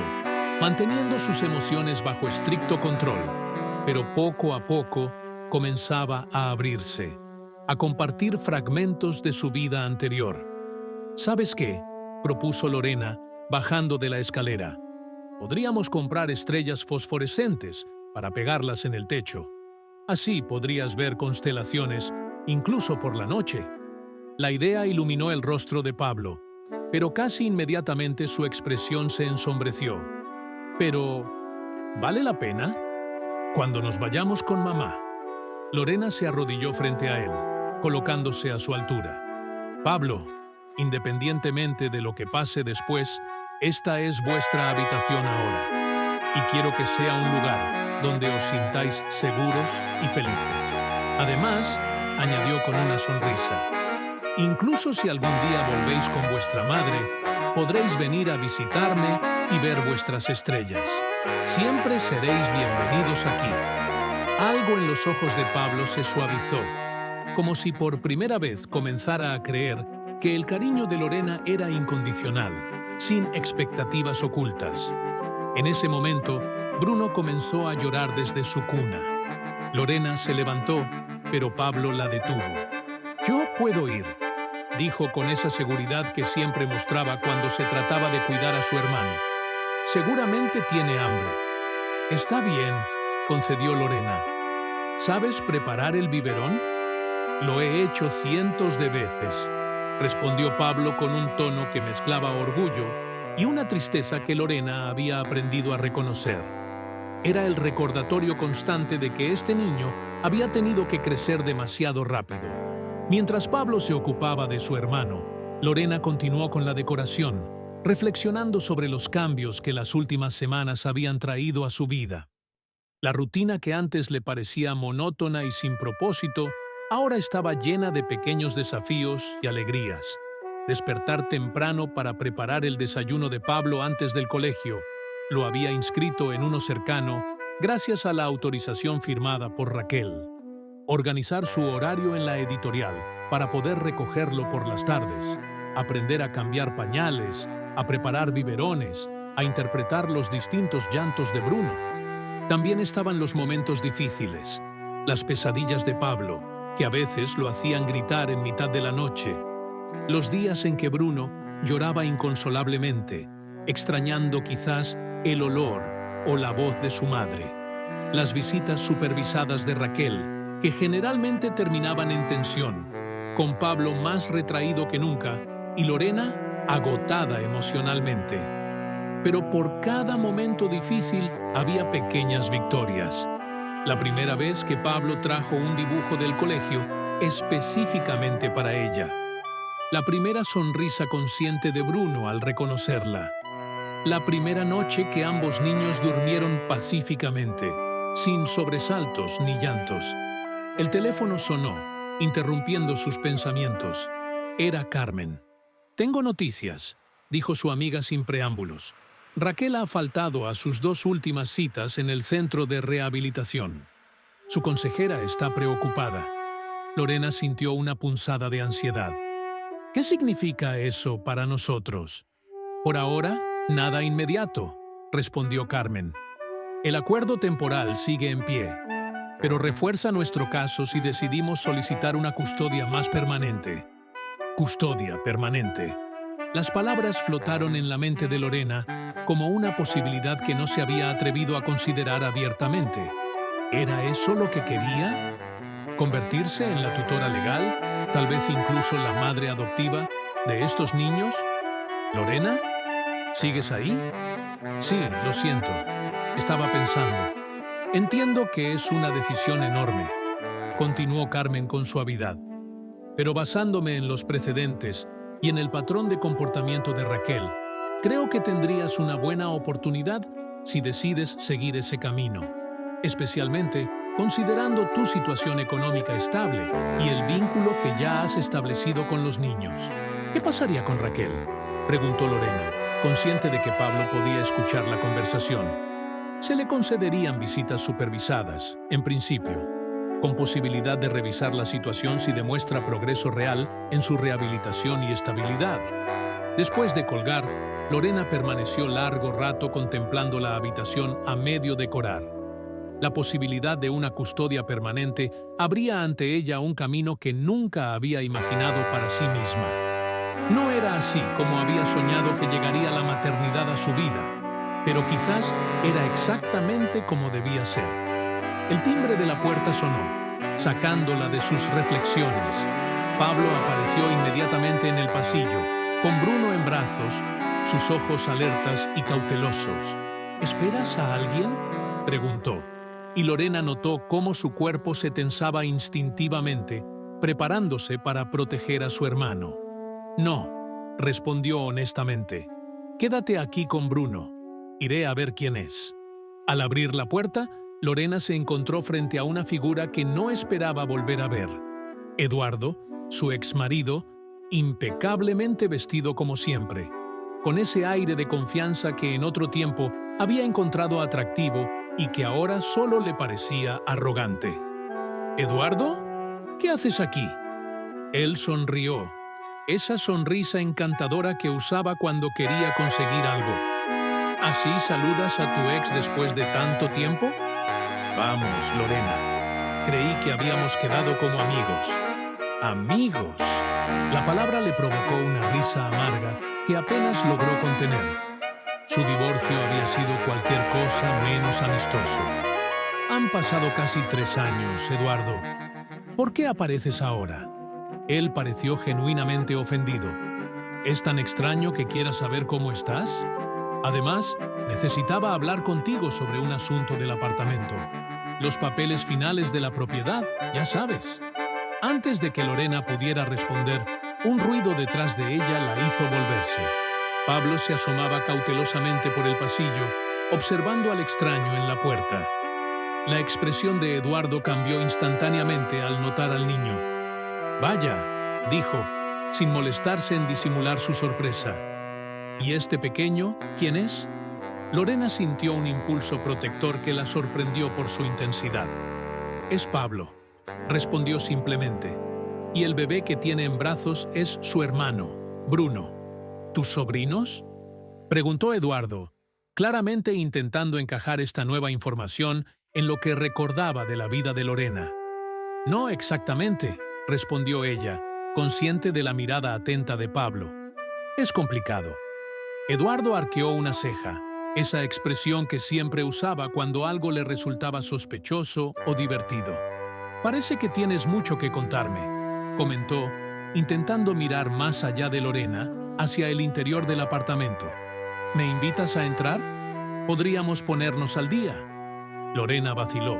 manteniendo sus emociones bajo estricto control, pero poco a poco comenzaba a abrirse, a compartir fragmentos de su vida anterior. ¿Sabes qué?, propuso Lorena, bajando de la escalera. Podríamos comprar estrellas fosforescentes para pegarlas en el techo. Así podrías ver constelaciones, incluso por la noche. La idea iluminó el rostro de Pablo, pero casi inmediatamente su expresión se ensombreció. Pero, ¿vale la pena? Cuando nos vayamos con mamá. Lorena se arrodilló frente a él, colocándose a su altura. Pablo, independientemente de lo que pase después, esta es vuestra habitación ahora, y quiero que sea un lugar donde os sintáis seguros y felices. Además, añadió con una sonrisa, incluso si algún día volvéis con vuestra madre, podréis venir a visitarme y ver vuestras estrellas. Siempre seréis bienvenidos aquí. Algo en los ojos de Pablo se suavizó, como si por primera vez comenzara a creer que el cariño de Lorena era incondicional, sin expectativas ocultas. En ese momento, Bruno comenzó a llorar desde su cuna. Lorena se levantó, pero Pablo la detuvo. «Yo puedo ir», dijo con esa seguridad que siempre mostraba cuando se trataba de cuidar a su hermano. «Seguramente tiene hambre». «Está bien», concedió Lorena. «¿Sabes preparar el biberón?» «Lo he hecho cientos de veces», respondió Pablo con un tono que mezclaba orgullo y una tristeza que Lorena había aprendido a reconocer. Era el recordatorio constante de que este niño había tenido que crecer demasiado rápido. Mientras Pablo se ocupaba de su hermano, Lorena continuó con la decoración, reflexionando sobre los cambios que las últimas semanas habían traído a su vida. La rutina que antes le parecía monótona y sin propósito, ahora estaba llena de pequeños desafíos y alegrías. Despertar temprano para preparar el desayuno de Pablo antes del colegio. Lo había inscrito en uno cercano gracias a la autorización firmada por Raquel. Organizar su horario en la editorial para poder recogerlo por las tardes. Aprender a cambiar pañales, a preparar biberones, a interpretar los distintos llantos de Bruno. También estaban los momentos difíciles, las pesadillas de Pablo, que a veces lo hacían gritar en mitad de la noche. Los días en que Bruno lloraba inconsolablemente, extrañando quizás el olor o la voz de su madre. Las visitas supervisadas de Raquel, que generalmente terminaban en tensión, con Pablo más retraído que nunca y Lorena agotada emocionalmente. Pero por cada momento difícil había pequeñas victorias. La primera vez que Pablo trajo un dibujo del colegio específicamente para ella. La primera sonrisa consciente de Bruno al reconocerla. La primera noche que ambos niños durmieron pacíficamente, sin sobresaltos ni llantos. El teléfono sonó, interrumpiendo sus pensamientos. Era Carmen. «Tengo noticias», dijo su amiga sin preámbulos. Raquel ha faltado a sus 2 últimas citas en el centro de rehabilitación. Su consejera está preocupada. Lorena sintió una punzada de ansiedad. «¿Qué significa eso para nosotros?» «Por ahora, nada inmediato», respondió Carmen. «El acuerdo temporal sigue en pie, pero refuerza nuestro caso si decidimos solicitar una custodia más permanente». «Custodia permanente». Las palabras flotaron en la mente de Lorena como una posibilidad que no se había atrevido a considerar abiertamente. ¿Era eso lo que quería? ¿Convertirse en la tutora legal, tal vez incluso la madre adoptiva de estos niños? ¿Lorena? ¿Sigues ahí? Sí, lo siento. Estaba pensando. Entiendo que es una decisión enorme, continuó Carmen con suavidad. Pero basándome en los precedentes y en el patrón de comportamiento de Raquel, creo que tendrías una buena oportunidad si decides seguir ese camino, especialmente considerando tu situación económica estable y el vínculo que ya has establecido con los niños. ¿Qué pasaría con Raquel?, preguntó Lorena, consciente de que Pablo podía escuchar la conversación. Se le concederían visitas supervisadas, en principio, con posibilidad de revisar la situación si demuestra progreso real en su rehabilitación y estabilidad. Después de colgar, Lorena permaneció largo rato contemplando la habitación a medio decorar. La posibilidad de una custodia permanente abría ante ella un camino que nunca había imaginado para sí misma. No era así como había soñado que llegaría la maternidad a su vida, pero quizás era exactamente como debía ser. El timbre de la puerta sonó, sacándola de sus reflexiones. Pablo apareció inmediatamente en el pasillo, con Bruno en brazos, sus ojos alertas y cautelosos. «¿Esperas a alguien?», preguntó, y Lorena notó cómo su cuerpo se tensaba instintivamente, preparándose para proteger a su hermano. «No», respondió honestamente. «Quédate aquí con Bruno. Iré a ver quién es». Al abrir la puerta, Lorena se encontró frente a una figura que no esperaba volver a ver. Eduardo, su exmarido, impecablemente vestido como siempre, con ese aire de confianza que en otro tiempo había encontrado atractivo y que ahora solo le parecía arrogante. «¿Eduardo? ¿Qué haces aquí?». Él sonrió, esa sonrisa encantadora que usaba cuando quería conseguir algo. «¿Así saludas a tu ex después de tanto tiempo?». «Vamos, Lorena. Creí que habíamos quedado como amigos». «¿Amigos?». La palabra le provocó una risa amarga que apenas logró contener. Su divorcio había sido cualquier cosa menos amistoso. «Han pasado casi 3 años, Eduardo. ¿Por qué apareces ahora?». Él pareció genuinamente ofendido. «¿Es tan extraño que quieras saber cómo estás? Además, necesitaba hablar contigo sobre un asunto del apartamento. Los papeles finales de la propiedad, ya sabes». Antes de que Lorena pudiera responder, un ruido detrás de ella la hizo volverse. Pablo se asomaba cautelosamente por el pasillo, observando al extraño en la puerta. La expresión de Eduardo cambió instantáneamente al notar al niño. «Vaya», dijo, sin molestarse en disimular su sorpresa. «¿Y este pequeño, quién es?». Lorena sintió un impulso protector que la sorprendió por su intensidad. «Es Pablo», respondió simplemente. «Y el bebé que tiene en brazos es su hermano, Bruno». «¿Tus sobrinos?», preguntó Eduardo, claramente intentando encajar esta nueva información en lo que recordaba de la vida de Lorena. «No exactamente», respondió ella, consciente de la mirada atenta de Pablo. «Es complicado. Eduardo arqueó una ceja, esa expresión que siempre usaba cuando algo le resultaba sospechoso o divertido. «Parece que tienes mucho que contarme», comentó, intentando mirar más allá de Lorena, hacia el interior del apartamento. «¿Me invitas a entrar? Podríamos ponernos al día». Lorena vaciló.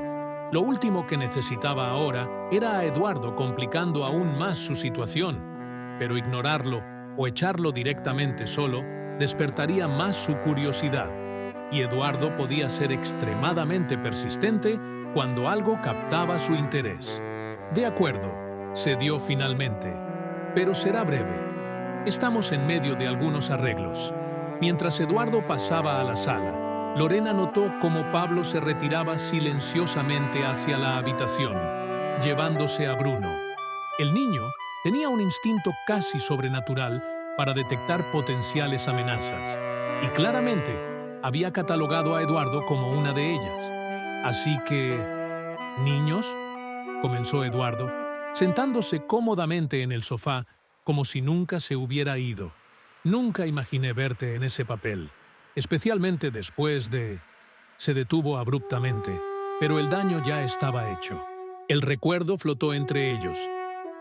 Lo último que necesitaba ahora era a Eduardo complicando aún más su situación, pero ignorarlo o echarlo directamente solo despertaría más su curiosidad, y Eduardo podía ser extremadamente persistente cuando algo captaba su interés. «De acuerdo», cedió finalmente, «pero será breve. Estamos en medio de algunos arreglos». Mientras Eduardo pasaba a la sala, Lorena notó cómo Pablo se retiraba silenciosamente hacia la habitación, llevándose a Bruno. El niño tenía un instinto casi sobrenatural para detectar potenciales amenazas, y claramente había catalogado a Eduardo como una de ellas. Así que... «¿Niños?», comenzó Eduardo, sentándose cómodamente en el sofá como si nunca se hubiera ido. «Nunca imaginé verte en ese papel, especialmente después de...». Se detuvo abruptamente, pero el daño ya estaba hecho. El recuerdo flotó entre ellos.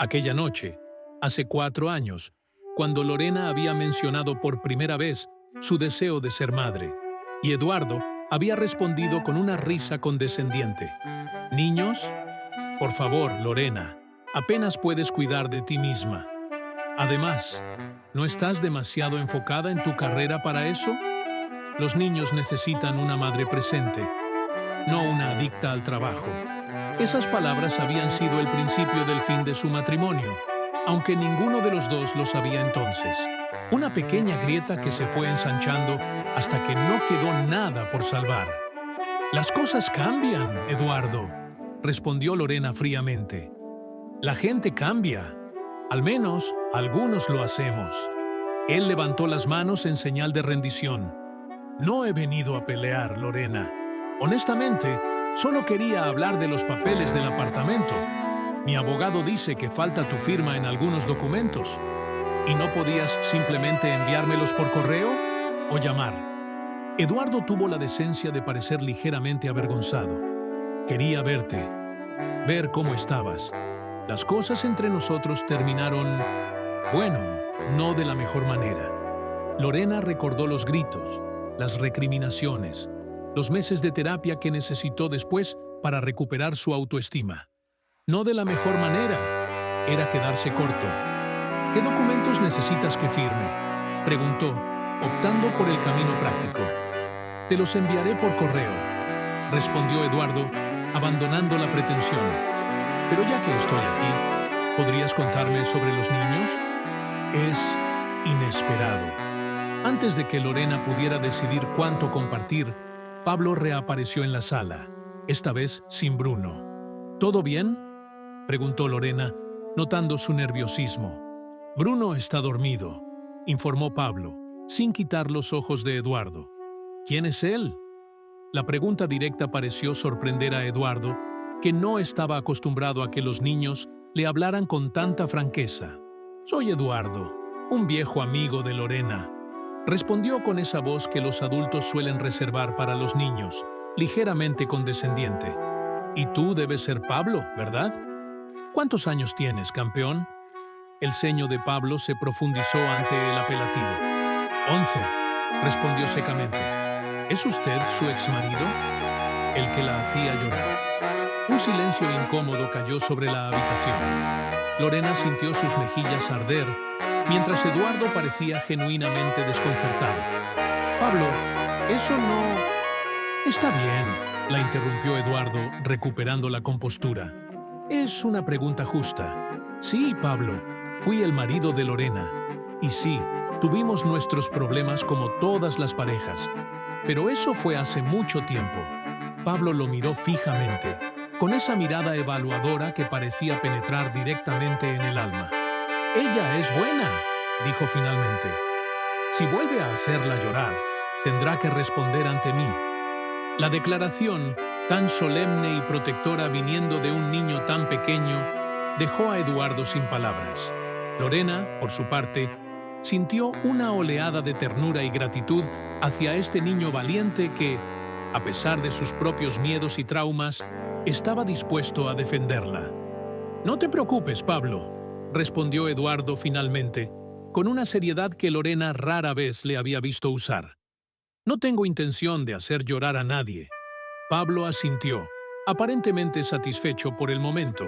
Aquella noche, hace 4 años, cuando Lorena había mencionado por primera vez su deseo de ser madre, y Eduardo había respondido con una risa condescendiente. «¿Niños? Por favor, Lorena, apenas puedes cuidar de ti misma. Además, ¿no estás demasiado enfocada en tu carrera para eso? Los niños necesitan una madre presente, no una adicta al trabajo». Esas palabras habían sido el principio del fin de su matrimonio, aunque ninguno de los dos lo sabía entonces. Una pequeña grieta que se fue ensanchando hasta que no quedó nada por salvar. «Las cosas cambian, Eduardo», respondió Lorena fríamente. «La gente cambia. Al menos, algunos lo hacemos». Él levantó las manos en señal de rendición. «No he venido a pelear, Lorena. Honestamente, solo quería hablar de los papeles del apartamento. Mi abogado dice que falta tu firma en algunos documentos. ¿Y no podías simplemente enviármelos por correo o llamar?». Eduardo tuvo la decencia de parecer ligeramente avergonzado. «Quería verte, ver cómo estabas. Las cosas entre nosotros terminaron, bueno, no de la mejor manera». Lorena recordó los gritos, las recriminaciones, los meses de terapia que necesitó después para recuperar su autoestima. «No de la mejor manera», era quedarse corto. «¿Qué documentos necesitas que firme?», preguntó, optando por el camino práctico. «Te los enviaré por correo», respondió Eduardo, abandonando la pretensión. «Pero ya que estoy aquí, ¿podrías contarme sobre los niños?». Es inesperado. Antes de que Lorena pudiera decidir cuánto compartir, Pablo reapareció en la sala, esta vez sin Bruno. «¿Todo bien?», preguntó Lorena, notando su nerviosismo. «Bruno está dormido», informó Pablo, sin quitar los ojos de Eduardo. «¿Quién es él?». La pregunta directa pareció sorprender a Eduardo, que no estaba acostumbrado a que los niños le hablaran con tanta franqueza. «Soy Eduardo, un viejo amigo de Lorena», respondió con esa voz que los adultos suelen reservar para los niños, ligeramente condescendiente. «Y tú debes ser Pablo, ¿verdad? ¿Cuántos años tienes, campeón?». El ceño de Pablo se profundizó ante el apelativo. 11, respondió secamente. «¿Es usted su exmarido?». El que la hacía llorar. Un silencio incómodo cayó sobre la habitación. Lorena sintió sus mejillas arder, mientras Eduardo parecía genuinamente desconcertado. «Pablo, eso no...». «Está bien», la interrumpió Eduardo, recuperando la compostura. «Es una pregunta justa. Sí, Pablo, fui el marido de Lorena. Y sí, tuvimos nuestros problemas como todas las parejas. Pero eso fue hace mucho tiempo». Pablo lo miró fijamente, con esa mirada evaluadora que parecía penetrar directamente en el alma. «Ella es buena», dijo finalmente. «Si vuelve a hacerla llorar, tendrá que responder ante mí». La declaración, tan solemne y protectora viniendo de un niño tan pequeño, dejó a Eduardo sin palabras. Lorena, por su parte, sintió una oleada de ternura y gratitud hacia este niño valiente que, a pesar de sus propios miedos y traumas, estaba dispuesto a defenderla. «No te preocupes, Pablo», respondió Eduardo finalmente, con una seriedad que Lorena rara vez le había visto usar. «No tengo intención de hacer llorar a nadie». Pablo asintió, aparentemente satisfecho por el momento,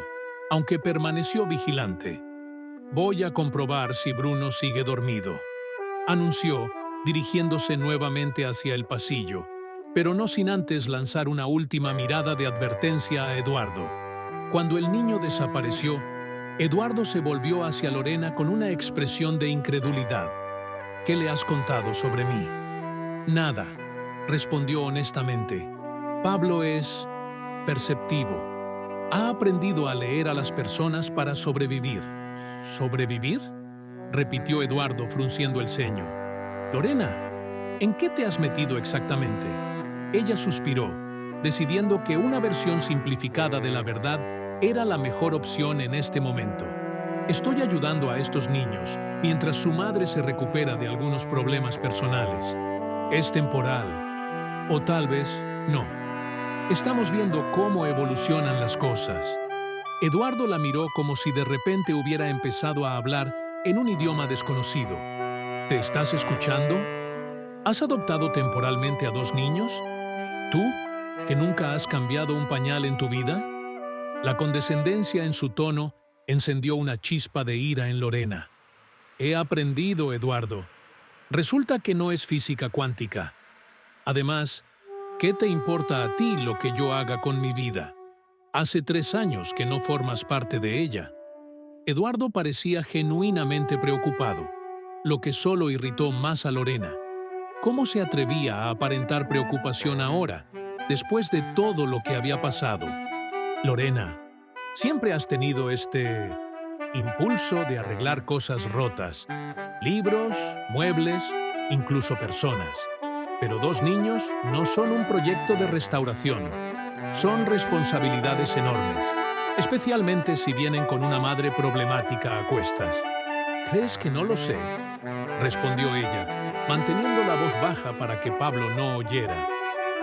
aunque permaneció vigilante. «Voy a comprobar si Bruno sigue dormido», anunció, dirigiéndose nuevamente hacia el pasillo, pero no sin antes lanzar una última mirada de advertencia a Eduardo. Cuando el niño desapareció, Eduardo se volvió hacia Lorena con una expresión de incredulidad. «¿Qué le has contado sobre mí?» «Nada», respondió honestamente. «Pablo es perceptivo. Ha aprendido a leer a las personas para sobrevivir». «¿Sobrevivir?», repitió Eduardo frunciendo el ceño. «Lorena, ¿en qué te has metido exactamente?». Ella suspiró, decidiendo que una versión simplificada de la verdad era la mejor opción en este momento. «Estoy ayudando a estos niños mientras su madre se recupera de algunos problemas personales. Es temporal. O tal vez no. Estamos viendo cómo evolucionan las cosas». Eduardo la miró como si de repente hubiera empezado a hablar en un idioma desconocido. «¿Te estás escuchando? ¿Has adoptado temporalmente a 2 niños? ¿Tú, que nunca has cambiado un pañal en tu vida?». La condescendencia en su tono encendió una chispa de ira en Lorena. «He aprendido, Eduardo. Resulta que no es física cuántica. Además, ¿qué te importa a ti lo que yo haga con mi vida? Hace 3 años que no formas parte de ella». Eduardo parecía genuinamente preocupado, lo que solo irritó más a Lorena. ¿Cómo se atrevía a aparentar preocupación ahora, después de todo lo que había pasado? «Lorena, siempre has tenido este impulso de arreglar cosas rotas, libros, muebles, incluso personas. Pero 2 niños no son un proyecto de restauración. Son responsabilidades enormes, especialmente si vienen con una madre problemática a cuestas». «¿Crees que no lo sé?», respondió ella, manteniendo la voz baja para que Pablo no oyera.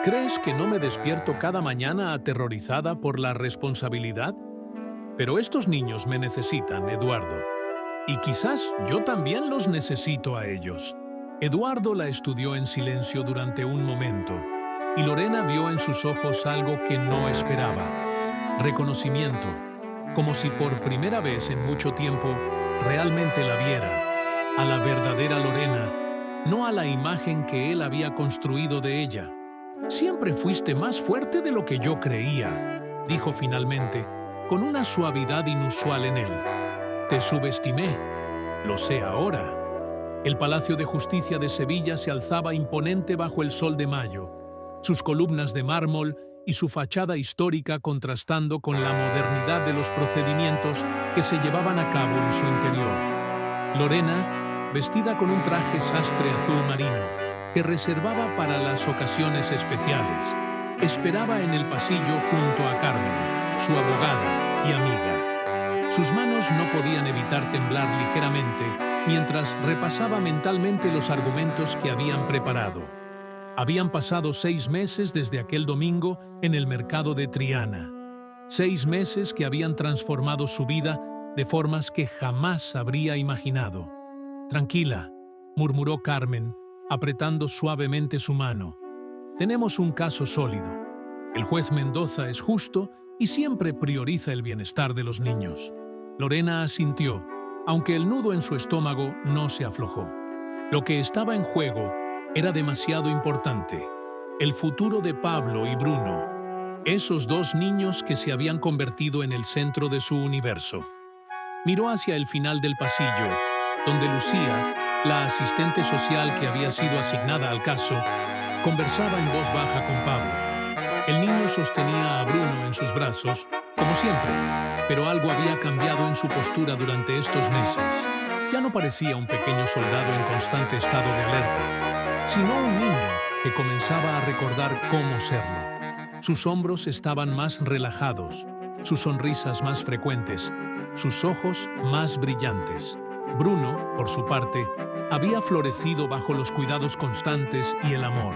«¿Crees que no me despierto cada mañana aterrorizada por la responsabilidad? Pero estos niños me necesitan, Eduardo. Y quizás yo también los necesito a ellos». Eduardo la estudió en silencio durante un momento, y Lorena vio en sus ojos algo que no esperaba: reconocimiento, como si por primera vez en mucho tiempo realmente la viera, a la verdadera Lorena, no a la imagen que él había construido de ella. «Siempre fuiste más fuerte de lo que yo creía», dijo finalmente, con una suavidad inusual en él. «Te subestimé. Lo sé ahora». El Palacio de Justicia de Sevilla se alzaba imponente bajo el sol de mayo, sus columnas de mármol y su fachada histórica contrastando con la modernidad de los procedimientos que se llevaban a cabo en su interior. Lorena, vestida con un traje sastre azul marino, que reservaba para las ocasiones especiales, esperaba en el pasillo junto a Carmen, su abogada y amiga. Sus manos no podían evitar temblar ligeramente mientras repasaba mentalmente los argumentos que habían preparado. Habían pasado 6 meses desde aquel domingo en el mercado de Triana. 6 meses que habían transformado su vida de formas que jamás habría imaginado. «Tranquila», murmuró Carmen, apretando suavemente su mano. «Tenemos un caso sólido. El juez Mendoza es justo y siempre prioriza el bienestar de los niños». Lorena asintió, aunque el nudo en su estómago no se aflojó. Lo que estaba en juego era demasiado importante: el futuro de Pablo y Bruno, esos 2 niños que se habían convertido en el centro de su universo. Miró hacia el final del pasillo, donde Lucía, la asistente social que había sido asignada al caso, conversaba en voz baja con Pablo. El niño sostenía a Bruno en sus brazos, como siempre, pero algo había cambiado en su postura durante estos meses. Ya no parecía un pequeño soldado en constante estado de alerta, sino un niño que comenzaba a recordar cómo serlo. Sus hombros estaban más relajados, sus sonrisas más frecuentes, sus ojos más brillantes. Bruno, por su parte, había florecido bajo los cuidados constantes y el amor.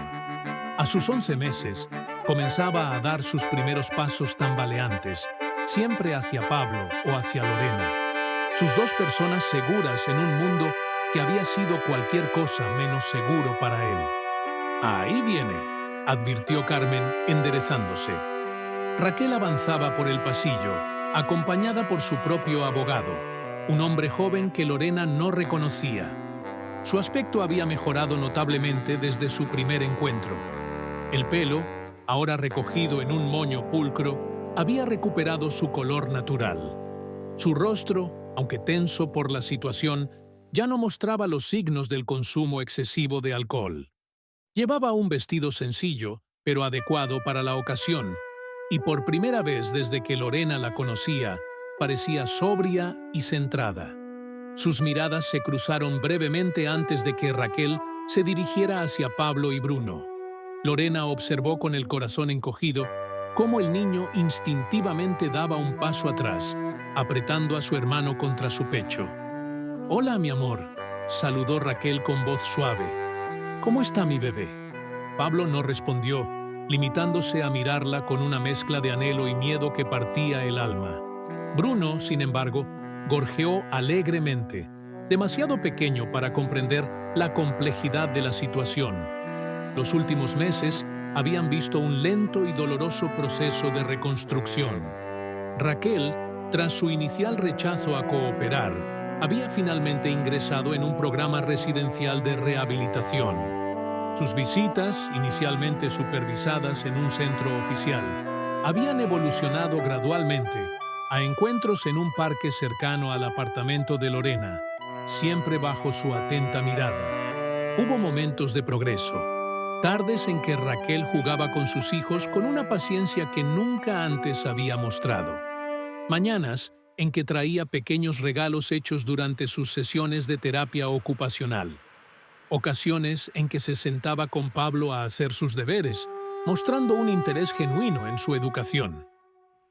A sus 11 meses, comenzaba a dar sus primeros pasos tambaleantes, siempre hacia Pablo o hacia Lorena. Sus dos personas seguras en un mundo que había sido cualquier cosa menos seguro para él. «Ahí viene», advirtió Carmen, enderezándose. Raquel avanzaba por el pasillo, acompañada por su propio abogado, un hombre joven que Lorena no reconocía. Su aspecto había mejorado notablemente desde su primer encuentro. El pelo, ahora recogido en un moño pulcro, había recuperado su color natural. Su rostro, aunque tenso por la situación, ya no mostraba los signos del consumo excesivo de alcohol. Llevaba un vestido sencillo, pero adecuado para la ocasión, y por primera vez desde que Lorena la conocía, parecía sobria y centrada. Sus miradas se cruzaron brevemente antes de que Raquel se dirigiera hacia Pablo y Bruno. Lorena observó con el corazón encogido cómo el niño instintivamente daba un paso atrás, apretando a su hermano contra su pecho. «Hola, mi amor», saludó Raquel con voz suave. «¿Cómo está mi bebé?». Pablo no respondió, limitándose a mirarla con una mezcla de anhelo y miedo que partía el alma. Bruno, sin embargo, gorjeó alegremente, demasiado pequeño para comprender la complejidad de la situación. Los últimos meses habían visto un lento y doloroso proceso de reconstrucción. Raquel, tras su inicial rechazo a cooperar, había finalmente ingresado en un programa residencial de rehabilitación. Sus visitas, inicialmente supervisadas en un centro oficial, habían evolucionado gradualmente a encuentros en un parque cercano al apartamento de Lorena, siempre bajo su atenta mirada. Hubo momentos de progreso, tardes en que Raquel jugaba con sus hijos con una paciencia que nunca antes había mostrado. Mañanas en que traía pequeños regalos hechos durante sus sesiones de terapia ocupacional. Ocasiones en que se sentaba con Pablo a hacer sus deberes, mostrando un interés genuino en su educación.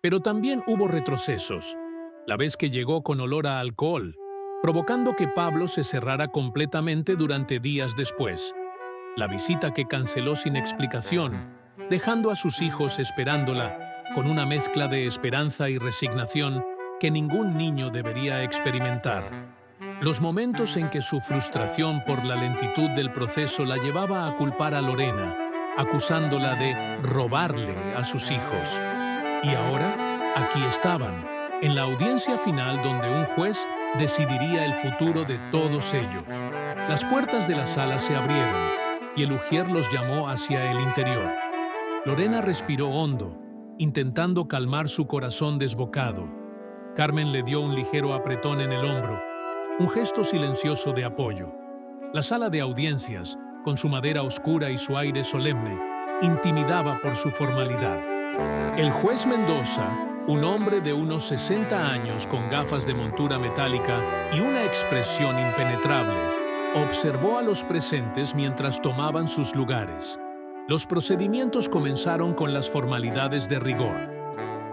Pero también hubo retrocesos. La vez que llegó con olor a alcohol, provocando que Pablo se cerrara completamente durante días después. La visita que canceló sin explicación, dejando a sus hijos esperándola, con una mezcla de esperanza y resignación que ningún niño debería experimentar. Los momentos en que su frustración por la lentitud del proceso la llevaba a culpar a Lorena, acusándola de robarle a sus hijos. Y ahora, aquí estaban, en la audiencia final donde un juez decidiría el futuro de todos ellos. Las puertas de la sala se abrieron y el ujier los llamó hacia el interior. Lorena respiró hondo, intentando calmar su corazón desbocado. Carmen le dio un ligero apretón en el hombro, un gesto silencioso de apoyo. La sala de audiencias, con su madera oscura y su aire solemne, intimidaba por su formalidad. El juez Mendoza, un hombre de unos 60 años con gafas de montura metálica y una expresión impenetrable, observó a los presentes mientras tomaban sus lugares. Los procedimientos comenzaron con las formalidades de rigor.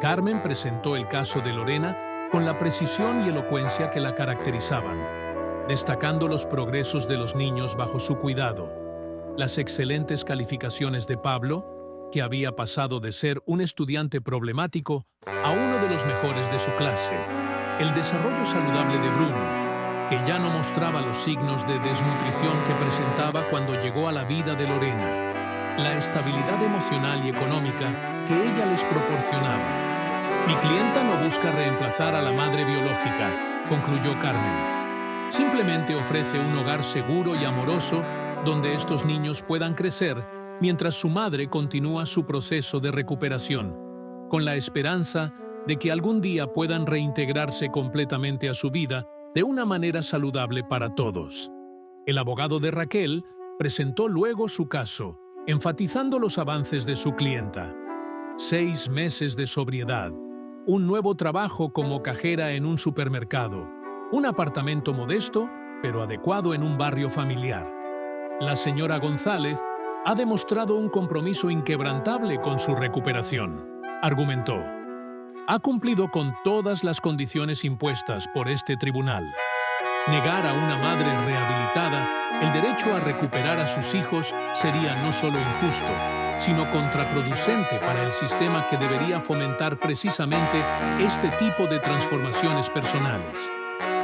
Carmen presentó el caso de Lorena con la precisión y elocuencia que la caracterizaban, destacando los progresos de los niños bajo su cuidado, las excelentes calificaciones de Pablo, que había pasado de ser un estudiante problemático a uno de los mejores de su clase, el desarrollo saludable de Bruno, que ya no mostraba los signos de desnutrición que presentaba cuando llegó a la vida de Lorena, la estabilidad emocional y económica que ella les proporcionaba. «Mi clienta no busca reemplazar a la madre biológica», concluyó Carmen. «Simplemente ofrece un hogar seguro y amoroso donde estos niños puedan crecer mientras su madre continúa su proceso de recuperación, con la esperanza de que algún día puedan reintegrarse completamente a su vida de una manera saludable para todos». El abogado de Raquel presentó luego su caso, enfatizando los avances de su clienta. 6 meses de sobriedad, un nuevo trabajo como cajera en un supermercado, un apartamento modesto, pero adecuado en un barrio familiar. La señora González ha demostrado un compromiso inquebrantable con su recuperación, argumentó. Ha cumplido con todas las condiciones impuestas por este tribunal. Negar a una madre rehabilitada el derecho a recuperar a sus hijos sería no solo injusto, sino contraproducente para el sistema que debería fomentar precisamente este tipo de transformaciones personales.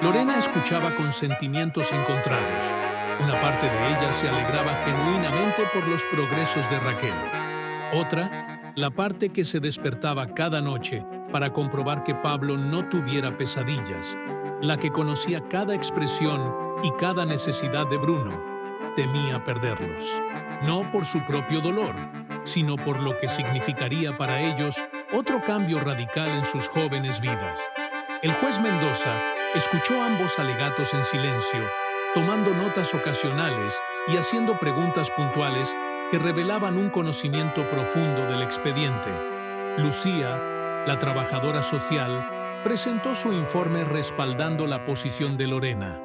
Lorena escuchaba con sentimientos encontrados. Una parte de ella se alegraba genuinamente por los progresos de Raquel. Otra, la parte que se despertaba cada noche para comprobar que Pablo no tuviera pesadillas, la que conocía cada expresión y cada necesidad de Bruno, temía perderlos. No por su propio dolor, sino por lo que significaría para ellos otro cambio radical en sus jóvenes vidas. El juez Mendoza escuchó ambos alegatos en silencio, tomando notas ocasionales y haciendo preguntas puntuales que revelaban un conocimiento profundo del expediente. Lucía, la trabajadora social, presentó su informe respaldando la posición de Lorena.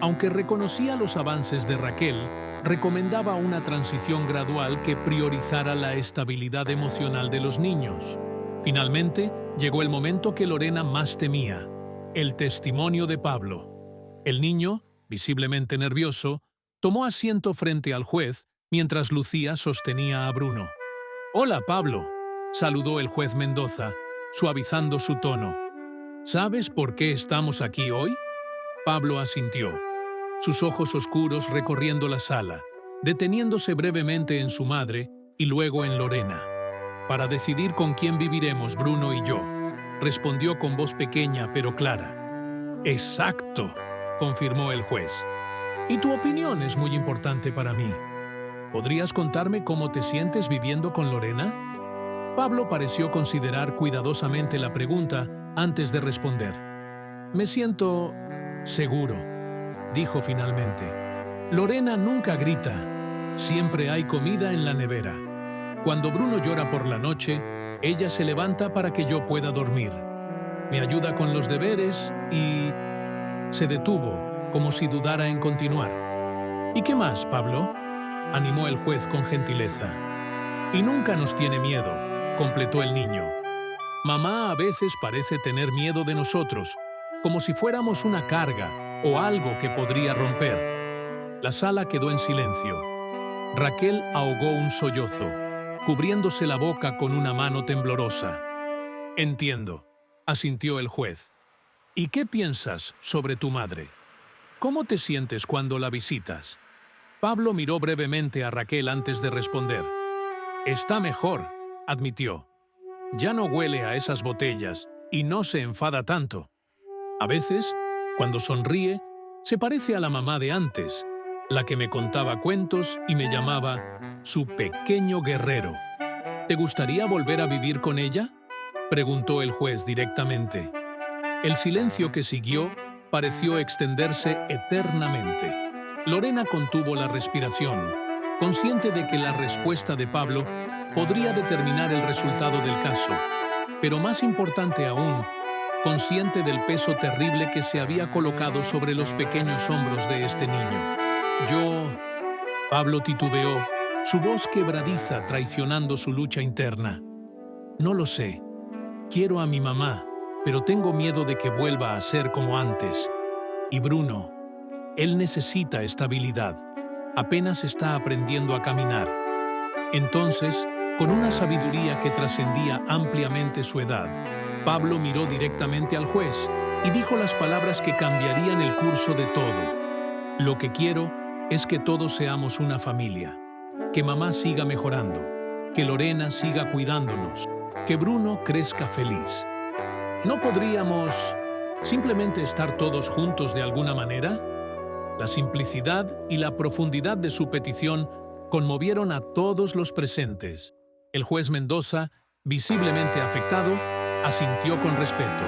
Aunque reconocía los avances de Raquel, recomendaba una transición gradual que priorizara la estabilidad emocional de los niños. Finalmente, llegó el momento que Lorena más temía: el testimonio de Pablo. El niño, visiblemente nervioso, tomó asiento frente al juez mientras Lucía sostenía a Bruno. «Hola, Pablo», saludó el juez Mendoza, suavizando su tono. «¿Sabes por qué estamos aquí hoy?» Pablo asintió, sus ojos oscuros recorriendo la sala, deteniéndose brevemente en su madre y luego en Lorena. «Para decidir con quién viviremos Bruno y yo», respondió con voz pequeña pero clara. «Exacto», confirmó el juez. «Y tu opinión es muy importante para mí. ¿Podrías contarme cómo te sientes viviendo con Lorena?» Pablo pareció considerar cuidadosamente la pregunta antes de responder. «Me siento seguro», dijo finalmente. «Lorena nunca grita. Siempre hay comida en la nevera. Cuando Bruno llora por la noche, ella se levanta para que yo pueda dormir. Me ayuda con los deberes y...» Se detuvo, como si dudara en continuar. «¿Y qué más, Pablo?», animó el juez con gentileza. «Y nunca nos tiene miedo», completó el niño. «Mamá a veces parece tener miedo de nosotros, como si fuéramos una carga o algo que podría romper». La sala quedó en silencio. Raquel ahogó un sollozo, cubriéndose la boca con una mano temblorosa. «Entiendo», asintió el juez. «¿Y qué piensas sobre tu madre? ¿Cómo te sientes cuando la visitas?» Pablo miró brevemente a Raquel antes de responder. «Está mejor», admitió. «Ya no huele a esas botellas y no se enfada tanto. A veces, cuando sonríe, se parece a la mamá de antes, la que me contaba cuentos y me llamaba su pequeño guerrero». «¿Te gustaría volver a vivir con ella?», preguntó el juez directamente. El silencio que siguió pareció extenderse eternamente. Lorena contuvo la respiración, consciente de que la respuesta de Pablo podría determinar el resultado del caso, pero más importante aún, consciente del peso terrible que se había colocado sobre los pequeños hombros de este niño. Pablo titubeó, su voz quebradiza traicionando su lucha interna. «No lo sé. Quiero a mi mamá, pero tengo miedo de que vuelva a ser como antes. Y Bruno, él necesita estabilidad. Apenas está aprendiendo a caminar». Entonces, con una sabiduría que trascendía ampliamente su edad, Pablo miró directamente al juez y dijo las palabras que cambiarían el curso de todo. «Lo que quiero es que todos seamos una familia, que mamá siga mejorando, que Lorena siga cuidándonos, que Bruno crezca feliz. ¿No podríamos simplemente estar todos juntos de alguna manera?» La simplicidad y la profundidad de su petición conmovieron a todos los presentes. El juez Mendoza, visiblemente afectado, asintió con respeto.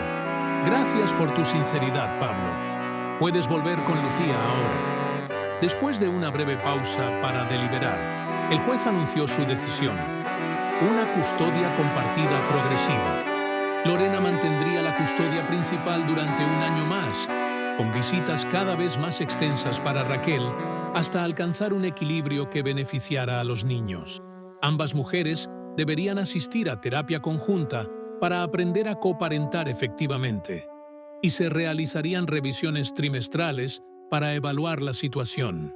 «Gracias por tu sinceridad, Pablo. Puedes volver con Lucía ahora». Después de una breve pausa para deliberar, el juez anunció su decisión: una custodia compartida progresiva. Lorena mantendría la custodia principal durante un año más, con visitas cada vez más extensas para Raquel, hasta alcanzar un equilibrio que beneficiara a los niños. Ambas mujeres deberían asistir a terapia conjunta para aprender a coparentar efectivamente. y se realizarían revisiones trimestrales para evaluar la situación.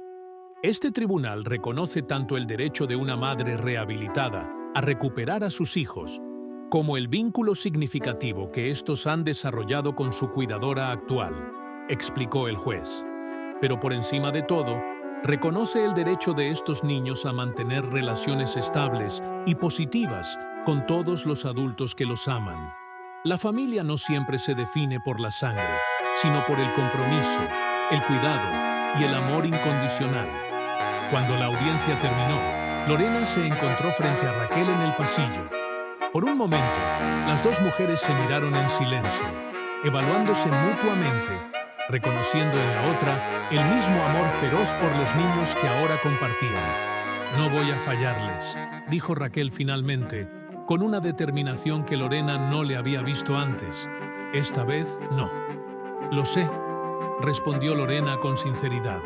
Este tribunal reconoce tanto el derecho de una madre rehabilitada a recuperar a sus hijos, como el vínculo significativo que estos han desarrollado con su cuidadora actual, explicó el juez. Pero por encima de todo, reconoce el derecho de estos niños a mantener relaciones estables y positivas con todos los adultos que los aman. La familia no siempre se define por la sangre, sino por el compromiso, el cuidado y el amor incondicional. Cuando la audiencia terminó, Lorena se encontró frente a Raquel en el pasillo. Por un momento, las dos mujeres se miraron en silencio, evaluándose mutuamente, reconociendo en la otra el mismo amor feroz por los niños que ahora compartían. «No voy a fallarles», dijo Raquel finalmente, con una determinación que Lorena no le había visto antes. «Esta vez, no». «Lo sé», respondió Lorena con sinceridad.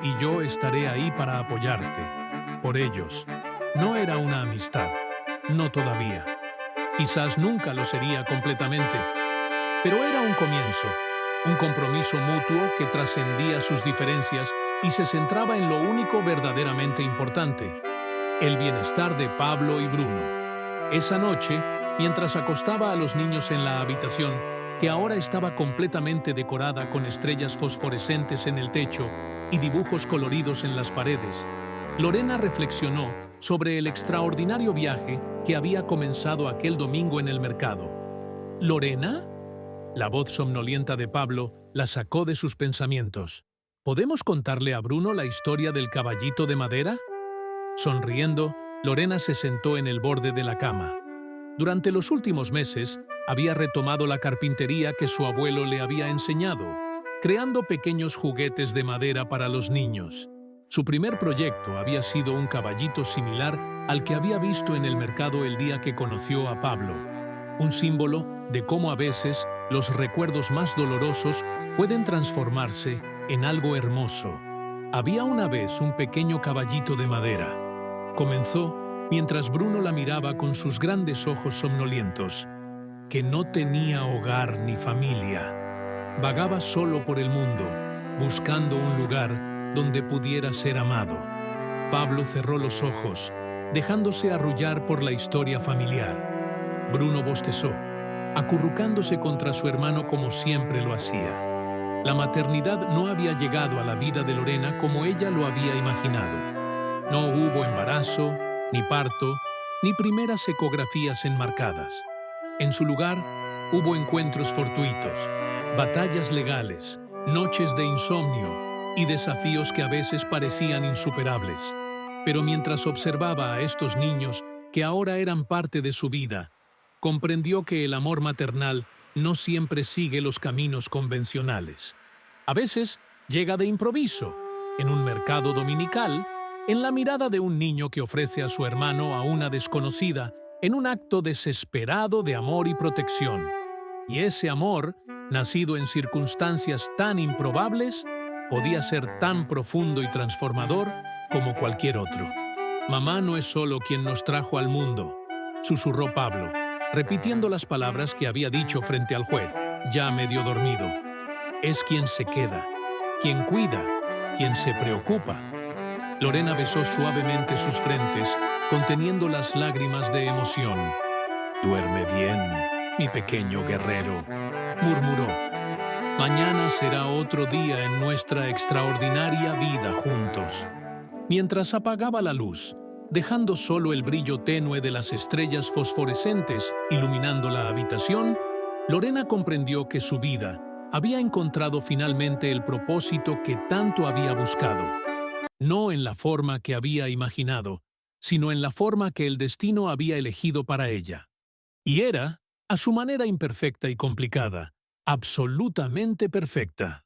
«Y yo estaré ahí para apoyarte. Por ellos». No era una amistad. No todavía. Quizás nunca lo sería completamente. Pero era un comienzo. Un compromiso mutuo que trascendía sus diferencias y se centraba en lo único verdaderamente importante: el bienestar de Pablo y Bruno. Esa noche, mientras acostaba a los niños en la habitación, que ahora estaba completamente decorada con estrellas fosforescentes en el techo y dibujos coloridos en las paredes, Lorena reflexionó sobre el extraordinario viaje que había comenzado aquel domingo en el mercado. ¿Lorena? La voz somnolienta de Pablo la sacó de sus pensamientos. ¿Podemos contarle a Bruno la historia del caballito de madera? Sonriendo, Lorena se sentó en el borde de la cama. Durante los últimos meses, había retomado la carpintería que su abuelo le había enseñado, creando pequeños juguetes de madera para los niños. Su primer proyecto había sido un caballito similar al que había visto en el mercado el día que conoció a Pablo, un símbolo de cómo a veces los recuerdos más dolorosos pueden transformarse en algo hermoso. Había una vez un pequeño caballito de madera. Comenzó mientras Bruno la miraba con sus grandes ojos somnolientos, que no tenía hogar ni familia. Vagaba solo por el mundo, buscando un lugar donde pudiera ser amado. Pablo cerró los ojos, dejándose arrullar por la historia familiar. Bruno bostezó, acurrucándose contra su hermano como siempre lo hacía. La maternidad no había llegado a la vida de Lorena como ella lo había imaginado. No hubo embarazo, ni parto, ni primeras ecografías enmarcadas. En su lugar, hubo encuentros fortuitos, batallas legales, noches de insomnio y desafíos que a veces parecían insuperables. Pero mientras observaba a estos niños, que ahora eran parte de su vida, comprendió que el amor maternal no siempre sigue los caminos convencionales. A veces llega de improviso, en un mercado dominical, en la mirada de un niño que ofrece a su hermano a una desconocida, en un acto desesperado de amor y protección. Y ese amor, nacido en circunstancias tan improbables, podía ser tan profundo y transformador como cualquier otro. «Mamá no es solo quien nos trajo al mundo», susurró Pablo, repitiendo las palabras que había dicho frente al juez, ya medio dormido. «Es quien se queda, quien cuida, quien se preocupa». Lorena besó suavemente sus frentes, conteniendo las lágrimas de emoción. «Duerme bien, mi pequeño guerrero», murmuró. «Mañana será otro día en nuestra extraordinaria vida juntos». Mientras apagaba la luz, dejando solo el brillo tenue de las estrellas fosforescentes iluminando la habitación, Lorena comprendió que su vida había encontrado finalmente el propósito que tanto había buscado. No en la forma que había imaginado, sino en la forma que el destino había elegido para ella. Y era, a su manera imperfecta y complicada, absolutamente perfecta.